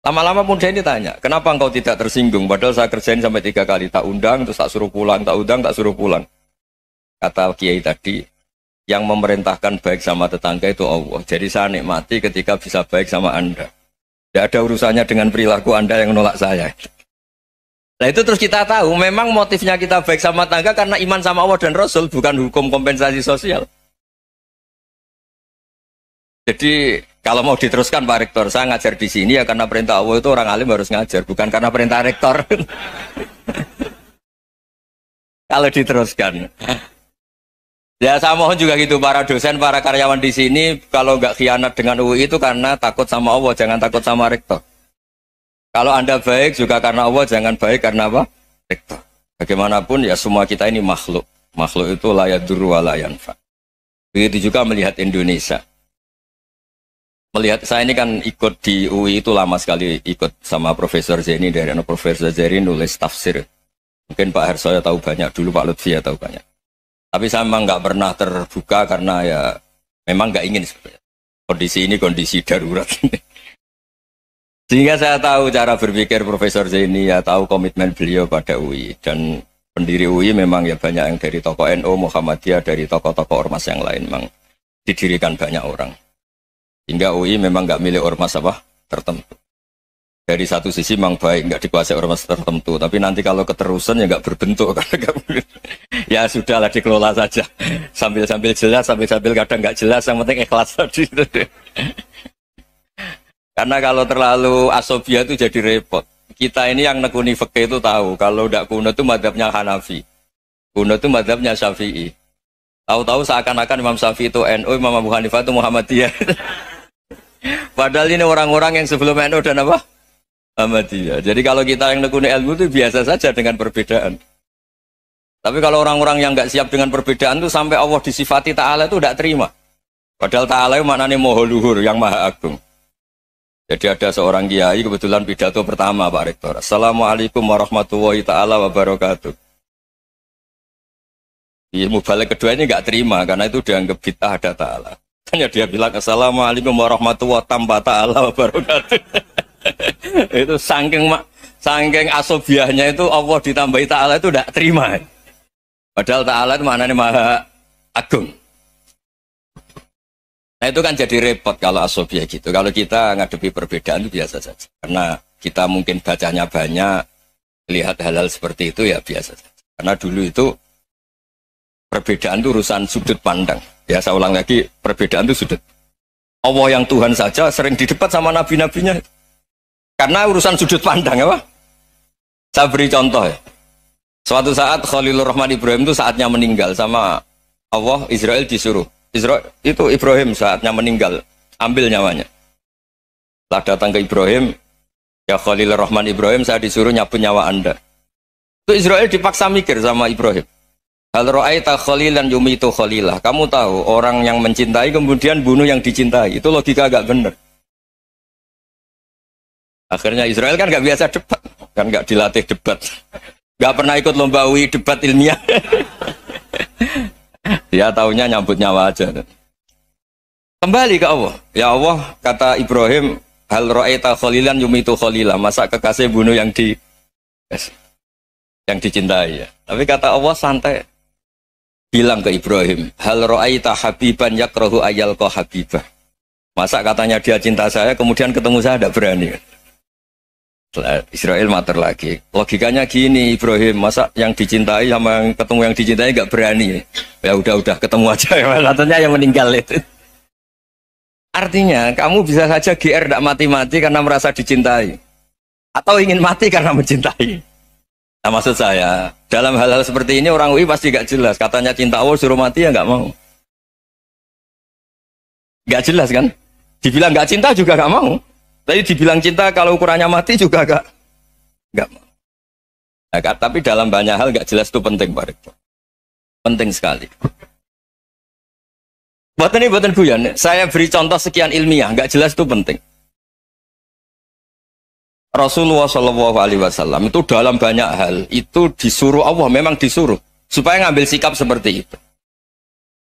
Lama-lama muda ini tanya, kenapa engkau tidak tersinggung? Padahal saya kerjain sampai 3 kali, tak undang, terus tak suruh pulang, tak undang, tak suruh pulang. Kata Kiai tadi, yang memerintahkan baik sama tetangga itu Allah. Jadi saya nikmati ketika bisa baik sama Anda. Tidak ada urusannya dengan perilaku Anda yang menolak saya. Nah itu terus kita tahu, memang motifnya kita baik sama tetangga karena iman sama Allah dan Rasul, bukan hukum kompensasi sosial. Jadi kalau mau diteruskan Pak Rektor, saya ngajar di sini ya karena perintah Allah itu orang alim harus ngajar, bukan karena perintah Rektor. Kalau diteruskan. Ya saya mohon juga gitu para dosen, para karyawan di sini kalau nggak khianat dengan UI itu karena takut sama Allah, jangan takut sama Rektor. Kalau Anda baik juga karena Allah, jangan baik karena apa? Rektor. Bagaimanapun ya semua kita ini makhluk. Makhluk itu la yadurru wa la yanfa. Begitu juga melihat Indonesia. Melihat saya ini kan ikut di UI itu lama sekali, ikut sama Profesor Zeni dari Profesor Zeni nulis tafsir. Mungkin Pak Hersoyo tahu banyak, dulu Pak Lutfi ya tahu banyak. Tapi saya memang nggak pernah terbuka karena ya memang nggak ingin sebenarnya. Kondisi ini kondisi darurat ini. Sehingga saya tahu cara berpikir Profesor Zeni, ya tahu komitmen beliau pada UI. Dan pendiri UI memang ya banyak yang dari tokoh NU, Muhammadiyah, dari tokoh-tokoh ormas yang lain memang didirikan banyak orang. Hingga UI memang nggak milik ormas apa tertentu. Dari satu sisi memang baik, nggak dikuasai ormas tertentu. Tapi nanti kalau keterusan ya nggak berbentuk. Ya sudahlah dikelola saja. Sambil-sambil jelas, sambil-sambil kadang nggak jelas. Yang penting ikhlas tadi. Karena kalau terlalu asobia itu jadi repot. Kita ini yang nekuni fikih itu tahu. Kalau tidak kuno itu madhabnya Hanafi. Kuno itu madhabnya Syafi'i. Tahu-tahu seakan-akan Imam Syafi'i itu NU, Imam Abu Hanifah itu Muhammadiyah. Padahal ini orang-orang yang sebelum NU dan apa? Muhammadiyah. Jadi kalau kita yang nekuni ilmu itu biasa saja dengan perbedaan. Tapi kalau orang-orang yang nggak siap dengan perbedaan itu sampai Allah disifati Ta'ala itu tidak terima. Padahal Ta'ala itu maknanya Maha Luhur, yang Maha Agung. Jadi ada seorang kiai kebetulan pidato pertama Pak Rektor. Assalamualaikum warahmatullahi ta'ala wabarakatuh. Ilmu balik kedua ini nggak terima karena itu dianggap bid'ah ada Ta'ala. Hanya dia bilang Assalamualaikum warahmatullahi ta'ala wabarakatuh. Itu saking asobiahnya itu Allah ditambahi Ta'ala itu tidak terima. Padahal Ta'ala itu maknanya Maha Agung. Nah itu kan jadi repot kalau asobiah gitu. Kalau kita ngadepi perbedaan itu biasa saja. Karena kita mungkin bacanya banyak, lihat hal-hal seperti itu ya biasa saja. Karena dulu itu perbedaan itu urusan sudut pandang. Ya saya ulang lagi, perbedaan itu sudut. Allah yang Tuhan saja sering didebat sama nabi-nabinya. Karena urusan sudut pandang apa? Saya beri contoh ya. Suatu saat Khalilur Rahman Ibrahim itu saatnya meninggal sama Allah, Israel disuruh. Israel itu Ibrahim saatnya meninggal, ambil nyawanya. Setelah datang ke Ibrahim, ya Khalilur Rahman Ibrahim, saya disuruh nyabut nyawa Anda. Itu Israel dipaksa mikir sama Ibrahim. Hal ra'aita khalilan yumitu khalilah. Kamu tahu orang yang mencintai kemudian bunuh yang dicintai. Itu logika agak benar. Akhirnya Israel kan nggak biasa debat, kan nggak dilatih debat, nggak pernah ikut lomba UI debat ilmiah. Dia taunya nyambut nyawa aja. Kembali ke Allah. Ya Allah, kata Ibrahim, hal ra'aita khalilan yumitu khalilah. Masa kekasih bunuh yang dicintai ya. Tapi kata Allah santai. Bilang ke Ibrahim, hal ra'aita habiban yakrahu ayyalqa habibah. Masa katanya dia cinta saya, kemudian ketemu saya tidak berani. Israel mater lagi. Logikanya gini Ibrahim, masa yang dicintai sama yang ketemu yang dicintai nggak berani? Ya udah ketemu aja. Katanya yang meninggal itu. Artinya kamu bisa saja GR tidak mati-mati karena merasa dicintai, atau ingin mati karena mencintai. Nah maksud saya dalam hal-hal seperti ini orang UI pasti nggak jelas. Katanya cinta Allah suruh mati ya nggak mau. Nggak jelas kan? Dibilang nggak cinta juga nggak mau. Tadi dibilang cinta kalau ukurannya mati juga nggak Enggak mau. Nah, tapi dalam banyak hal enggak jelas itu penting, Pak Rektor. Penting sekali. Buatan guyon. Saya beri contoh sekian ilmiah, enggak jelas itu penting. Rasulullah Shallallahu Alaihi Wasallam itu dalam banyak hal itu disuruh Allah, memang disuruh supaya ngambil sikap seperti itu.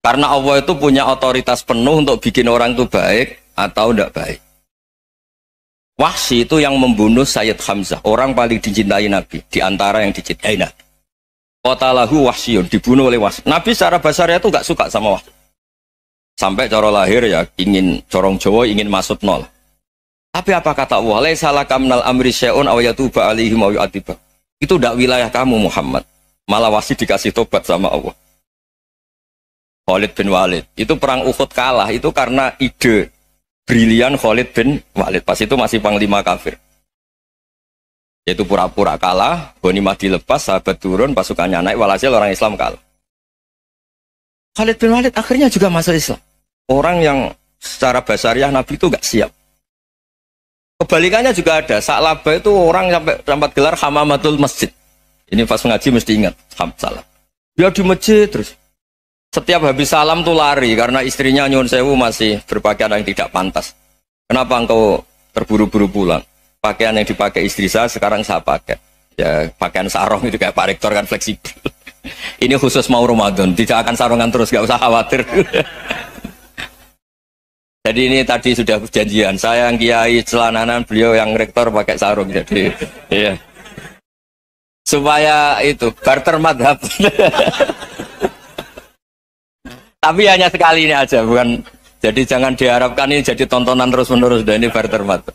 Karena Allah itu punya otoritas penuh untuk bikin orang itu baik atau tidak baik. Wahsy itu yang membunuh Sayyid Hamzah, orang paling dicintai Nabi, di antara yang dicintai Nabi. Qatalahu Wahsyun, dibunuh oleh Wahsy. Nabi secara basarnya itu nggak suka sama Wahsy. Sampai cara lahir ya ingin corong Jawa, ingin masuk nol. Tapi apa kata Allah? Laisa laka minal amri syai'un aw yatuba alaihim aw yu'adziba. Itu tidak wilayah kamu Muhammad. Malah Wahsy dikasih tobat sama Allah. Khalid bin Walid. Itu perang Uhud kalah itu karena ide brilian Khalid bin Walid. Pas itu masih panglima kafir. Yaitu pura-pura kalah, ghanimah dilepas, sahabat turun, pasukannya naik, walhasil orang Islam kalah. Khalid bin Walid akhirnya juga masuk Islam. Orang yang secara basariah Nabi itu gak siap. Kebalikannya juga ada. Sa'labah itu orang sampai dapat gelar Hamamatul Masjid. Ini pas ngaji mesti ingat. Salah. Dia di masjid terus. Setiap habis salam tuh lari karena istrinya nyuwun sewu masih berpakaian yang tidak pantas. Kenapa engkau terburu-buru pulang? Pakaian yang dipakai istri saya sekarang saya pakai. Ya pakaian sarung itu kayak Pak Rektor kan fleksibel. Ini khusus mau Ramadan. Tidak akan sarungan terus, gak usah khawatir. Jadi ini tadi sudah perjanjian. Saya yang kiai celananan, beliau yang rektor pakai sarung. Jadi, iya. Supaya itu barter madhab. Tapi hanya sekali ini aja, bukan. Jadi jangan diharapkan ini jadi tontonan terus menerus. Dan ini barter madhab.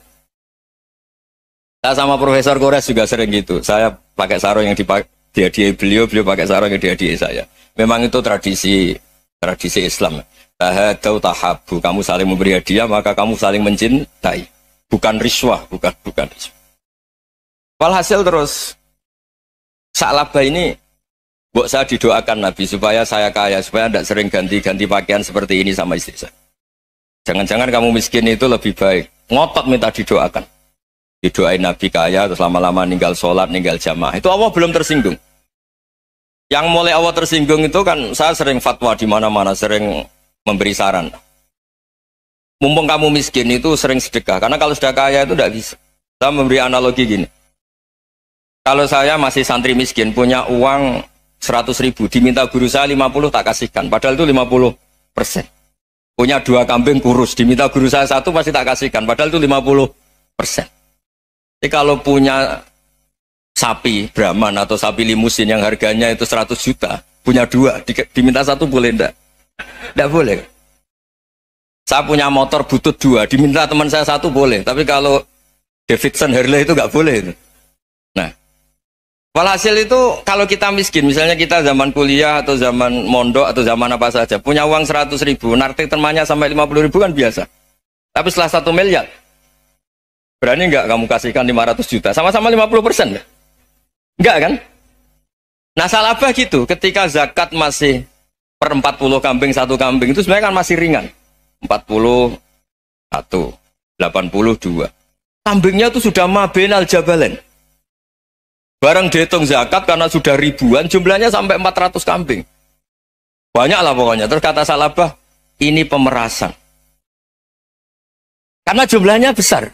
Saya sama Profesor Kores juga sering gitu. Saya pakai sarung yang dihadiahi beliau pakai sarung yang dihadiahi saya. Memang itu tradisi Islam. Tahadau tahabu, kamu saling memberi hadiah maka kamu saling mencintai, bukan riswah, bukan riswah. Walhasil terus Sa'labah ini buat saya didoakan Nabi supaya saya kaya, supaya tidak sering ganti-ganti pakaian seperti ini sama istri saya. Jangan-jangan kamu miskin itu lebih baik. Ngotot minta didoakan. Didoain Nabi kaya terus lama-lama ninggal sholat, ninggal jamaah. Itu Allah belum tersinggung. Yang mulai Allah tersinggung itu kan saya sering fatwa di mana-mana, sering memberi saran. Mumpung kamu miskin itu sering sedekah. Karena kalau sudah kaya itu tidak bisa. Saya memberi analogi gini. Kalau saya masih santri miskin, punya uang 100.000, diminta guru saya 50 tak kasihkan. Padahal itu 50%. Punya 2 kambing kurus, diminta guru saya 1 pasti tak kasihkan. Padahal itu 50%. Jadi kalau punya sapi Brahman atau sapi limusin yang harganya itu 100 juta, punya 2, diminta 1 boleh enggak? Tidak boleh. Saya punya motor butut 2, diminta teman saya 1 boleh. Tapi kalau Davidson Harley itu nggak boleh. Itu. Nah, walhasil itu kalau kita miskin, misalnya kita zaman kuliah atau zaman mondok atau zaman apa saja, punya uang 100.000, narik temannya sampai 50.000 kan biasa. Tapi setelah 1 miliar, berani nggak kamu kasihkan 500 juta? Sama-sama 50%. Enggak kan? Nah, Sa'labah gitu, ketika zakat masih per 40 kambing 1 kambing itu sebenarnya kan masih ringan. 41, 82. Kambingnya itu sudah mabenal jabalen. Barang dihitung zakat karena sudah ribuan, jumlahnya sampai 400 kambing. Banyak lah pokoknya. Terus kata Sa'labah, ini pemerasan. Karena jumlahnya besar.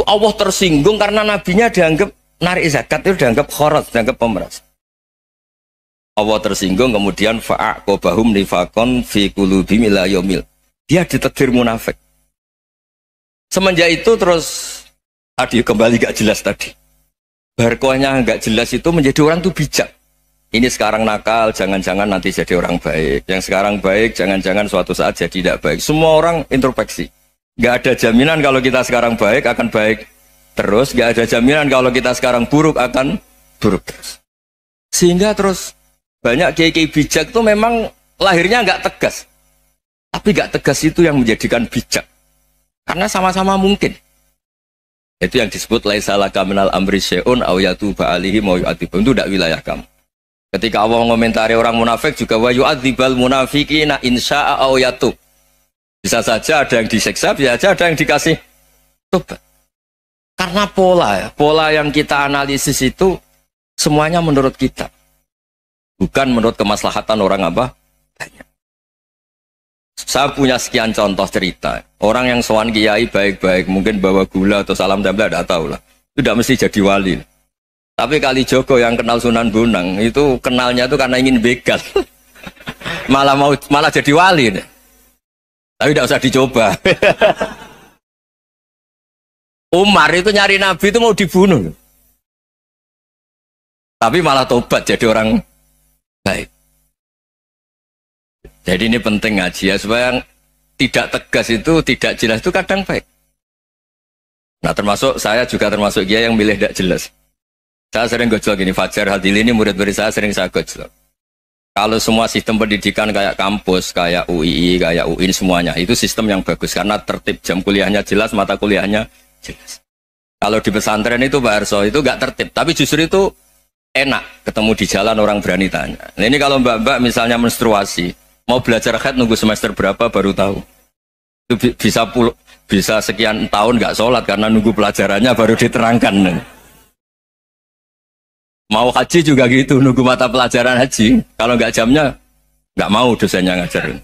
Allah tersinggung karena nabinya dianggap narik zakat itu dianggap khorat, dianggap pemerasan. Allah tersinggung kemudian fa'aqobahum nifakon fi qulubihim ila yaumil. Dia ditegur munafik. Semenjak itu terus tadi kembali gak jelas tadi. Barkohnya gak jelas itu menjadi orang tuh bijak. Ini sekarang nakal, jangan-jangan nanti jadi orang baik. Yang sekarang baik, jangan-jangan suatu saat jadi tidak baik. Semua orang introspeksi. Gak ada jaminan kalau kita sekarang baik akan baik terus. Gak ada jaminan kalau kita sekarang buruk akan buruk terus. Sehingga terus banyak kiai-kiai bijak itu memang lahirnya nggak tegas. Tapi nggak tegas itu yang menjadikan bijak. Karena sama-sama mungkin. Itu yang disebut laisa laka minal amri syai'un aw yatuba alaihim wa yu'adzibum. Itu tidak wilayah kamu. Ketika Allah mengomentari orang munafik juga wa yu'adzibal munafiqina insya'a aw yatub. Bisa saja ada yang disiksa, bisa saja ada yang dikasih tobat. Karena pola yang kita analisis itu semuanya menurut kita. Bukan menurut kemaslahatan orang apa? Banyak. Saya punya sekian contoh cerita. Orang yang sowan kiai baik-baik, mungkin bawa gula atau salam tempel, tidak tahu lah. Itu tidak mesti jadi wali. Tapi Kali Joko yang kenal Sunan Bonang, itu kenalnya itu karena ingin begal. malah jadi wali. Tapi tidak usah dicoba. Umar itu nyari Nabi itu mau dibunuh. Tapi malah tobat jadi orang baik. Jadi ini penting ngaji ya, supaya tidak tegas itu, tidak jelas itu kadang baik. Nah termasuk saya juga termasuk dia yang milih tidak jelas. Saya sering gojlok gini, Fajar Hadili ini murid-murid saya sering saya gojlok. Kalau semua sistem pendidikan kayak kampus, kayak UII, kayak UIN semuanya, itu sistem yang bagus karena tertib, jam kuliahnya jelas, mata kuliahnya jelas. Kalau di pesantren itu Pak Arso itu gak tertib, tapi justru itu enak ketemu di jalan orang berani tanya. Nah ini kalau mbak-mbak misalnya menstruasi, mau belajar haid nunggu semester berapa baru tahu. Itu bisa sekian tahun nggak sholat karena nunggu pelajarannya baru diterangkan. Mau haji juga gitu, nunggu mata pelajaran haji. Kalau nggak jamnya nggak mau dosennya ngajarin.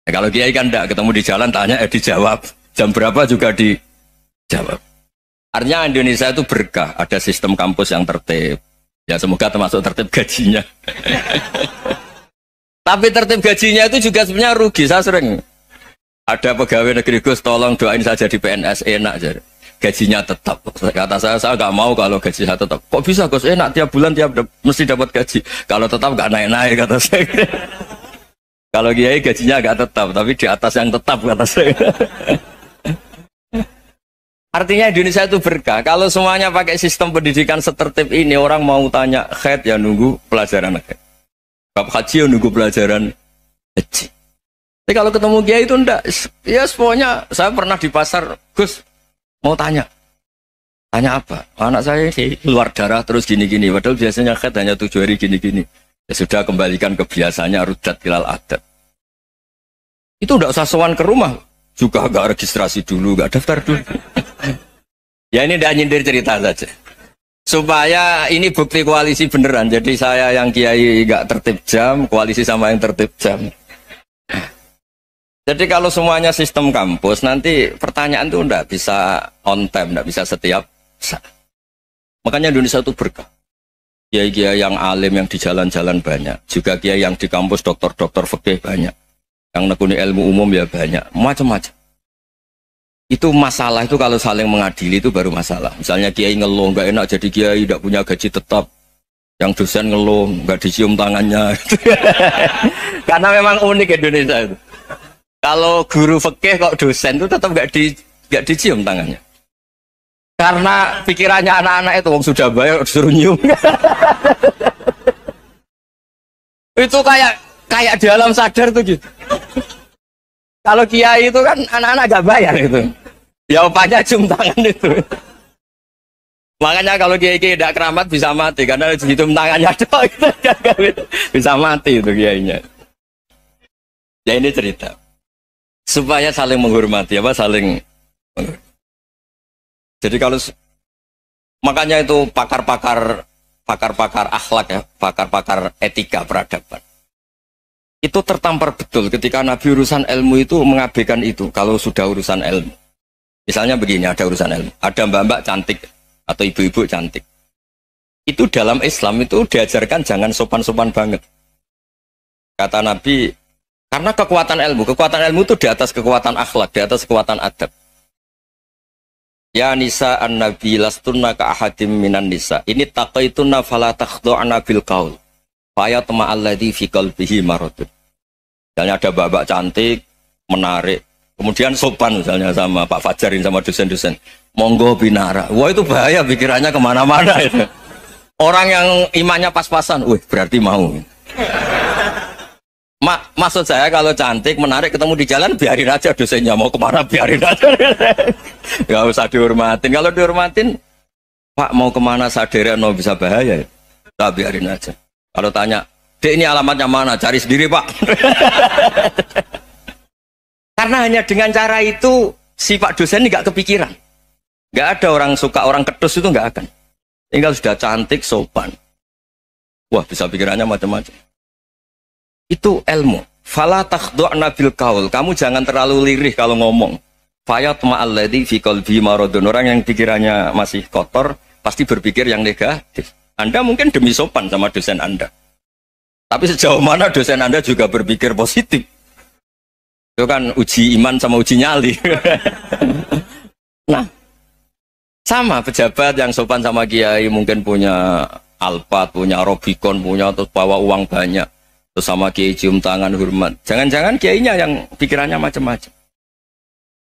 Nah, kalau kiai kan enggak, ketemu di jalan tanya dijawab. Jam berapa juga dijawab. Artinya Indonesia itu berkah, ada sistem kampus yang tertib. Ya semoga termasuk tertib gajinya. Tapi tertib gajinya itu juga sebenarnya rugi. Saya sering ada pegawai negeri Gus, tolong doain saja di PNS enak aja. Gajinya tetap. Kata saya nggak mau kalau gaji saya tetap. Kok bisa Gus enak tiap bulan mesti dapat gaji. Kalau tetap nggak naik-naik kata saya. Kalau kiai gajinya nggak tetap, tapi di atas yang tetap kata saya. Artinya Indonesia itu berkah. Kalau semuanya pakai sistem pendidikan setertib ini, orang mau tanya haid ya nunggu pelajaran haid. Bab haji ya nunggu pelajaran haji. Tapi kalau ketemu kiai itu enggak. Ya pokoknya saya pernah di pasar, Gus mau tanya. Tanya apa? Anak saya keluar darah terus gini-gini. Padahal biasanya haid hanya 7 hari gini-gini. Ya sudah kembalikan ke biasanya, rudat ilal adat. Itu enggak usah sowan ke rumah. Juga enggak registrasi dulu, enggak daftar dulu. Ya ini enggak nyindir cerita saja. Supaya ini bukti koalisi beneran. Jadi saya yang kiai enggak tertib jam, koalisi sama yang tertib jam. Jadi kalau semuanya sistem kampus, nanti pertanyaan itu enggak bisa on time, enggak bisa setiap saat. Makanya Indonesia itu berkah. Kiai-kiai yang alim yang di jalan-jalan banyak. Juga kiai yang di kampus dokter-dokter fikih banyak. Yang nekuni ilmu umum ya banyak. Macam-macam. Itu masalah itu kalau saling mengadili itu baru masalah. Misalnya kiai ngeluh, nggak enak jadi kiai, tidak punya gaji tetap. Yang dosen ngeluh, nggak dicium tangannya. Karena memang unik Indonesia itu. Kalau guru fikih kok dosen itu tetap nggak dicium tangannya. Karena pikirannya anak-anak itu, wong sudah bayar disuruh nyium. Itu kayak di alam sadar tuh gitu. Kalau kiai itu kan anak-anak gak bayar itu. Ya opanya cium tangan itu. Makanya kalau kiai tidak keramat bisa mati karena cium tangannya doang itu bisa mati itu kiainya. Ya ini cerita. Supaya saling menghormati saling. Jadi kalau makanya itu pakar-pakar akhlak ya, pakar-pakar etika peradaban. Itu tertampar betul ketika Nabi urusan ilmu itu mengabaikan itu kalau sudah urusan ilmu. Misalnya begini, ada urusan ilmu, ada mbak-mbak cantik atau ibu-ibu cantik. Itu dalam Islam itu diajarkan jangan sopan-sopan banget. Kata Nabi, karena kekuatan ilmu itu di atas kekuatan akhlak, di atas kekuatan adab. Ya nisa an-nabi lastunna ka ahadim minan nisa. Ini taqaitunna fala takhdu'na bil qaul. Faya tama alladhi fi qalbihi maradun. Misalnya ada babak cantik, menarik, kemudian sopan misalnya sama Pak Fajarin sama dosen-dosen. Monggo binara. Wah itu bahaya pikirannya kemana-mana itu. Orang yang imannya pas-pasan, berarti mau. Maksud saya kalau cantik, menarik, ketemu di jalan, biarin aja dosennya mau kemana, biarin aja. Gak usah dihormatin. Kalau dihormatin, Pak mau kemana sadere no bisa bahaya. Nah, biarin aja. Kalau tanya, Dek ini alamatnya mana? Cari sendiri Pak. Karena hanya dengan cara itu si Pak dosen ini gak kepikiran. Nggak ada orang suka orang kedus itu nggak akan. Tinggal sudah cantik, sopan. Wah, bisa pikirannya macam-macam. Itu ilmu. Fala takhdu'na bil qaul. Kamu jangan terlalu lirih kalau ngomong. Fayat ma'alladzi fi qalbi maradun. Orang yang pikirannya masih kotor pasti berpikir yang negatif. Anda mungkin demi sopan sama dosen Anda. Tapi sejauh mana dosen Anda juga berpikir positif. Itu kan uji iman sama uji nyali. Nah, sama pejabat yang sopan sama kiai mungkin punya Alphard, punya Robicon, punya terus bawa uang banyak. Terus sama kiai cium tangan hormat. Jangan-jangan kiainya yang pikirannya macam-macam.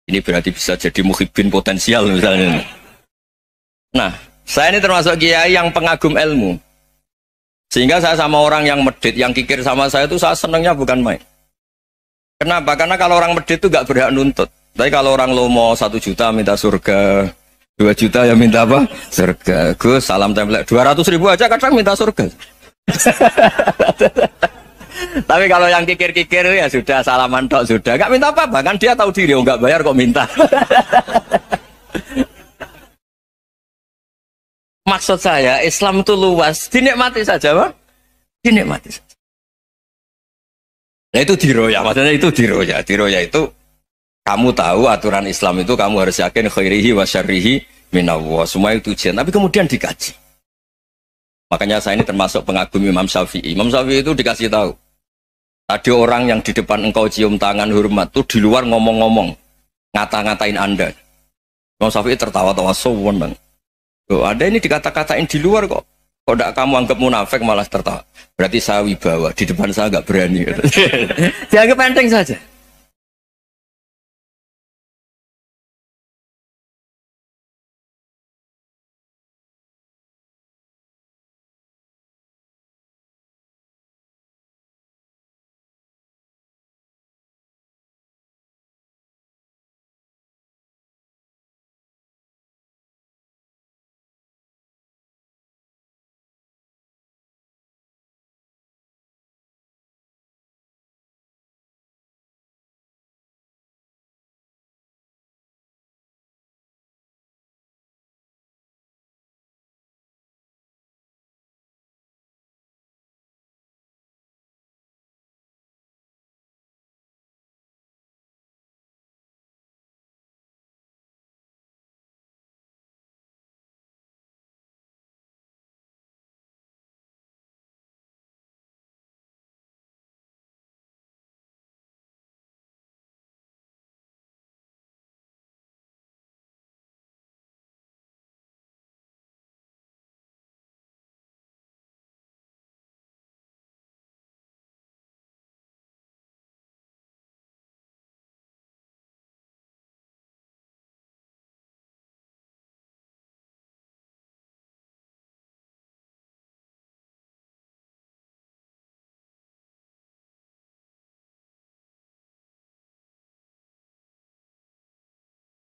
Ini berarti bisa jadi muhibbin potensial misalnya. Nah, saya ini termasuk kiai yang pengagum ilmu. Sehingga saya sama orang yang medit, yang kikir sama saya itu saya senangnya bukan main. Kenapa? Karena kalau orang medit itu gak berhak nuntut. Tapi kalau orang lomo 1 juta minta surga, 2 juta ya minta apa? Surga. Gus, salam template. 200.000 aja kadang minta surga. Tapi kalau yang kikir-kikir ya sudah salaman tok sudah. Gak minta apa-apa. Kan dia tahu diri, gak bayar kok minta. Maksud saya, Islam itu luas. Dinikmati saja, Pak. Dinikmati saja. Nah itu diroya. Maksudnya itu diroya. Diroya itu kamu tahu aturan Islam itu kamu harus yakin khairihi wa syarrihi minallah. Semua itu ujian. Tapi kemudian dikaji. Makanya saya ini termasuk pengagum Imam Syafi'i. Imam Syafi'i itu dikasih tahu. Ada orang yang di depan engkau cium tangan hormat tuh di luar ngomong-ngomong. Ngata-ngatain Anda. Imam Syafi'i tertawa-tawa sowan. Oh, ada ini dikata-katain di luar kok. Kok tidak kamu anggap munafik malah tertawa. Berarti saya wibawa. Di depan saya nggak berani. Dianggap enteng saja.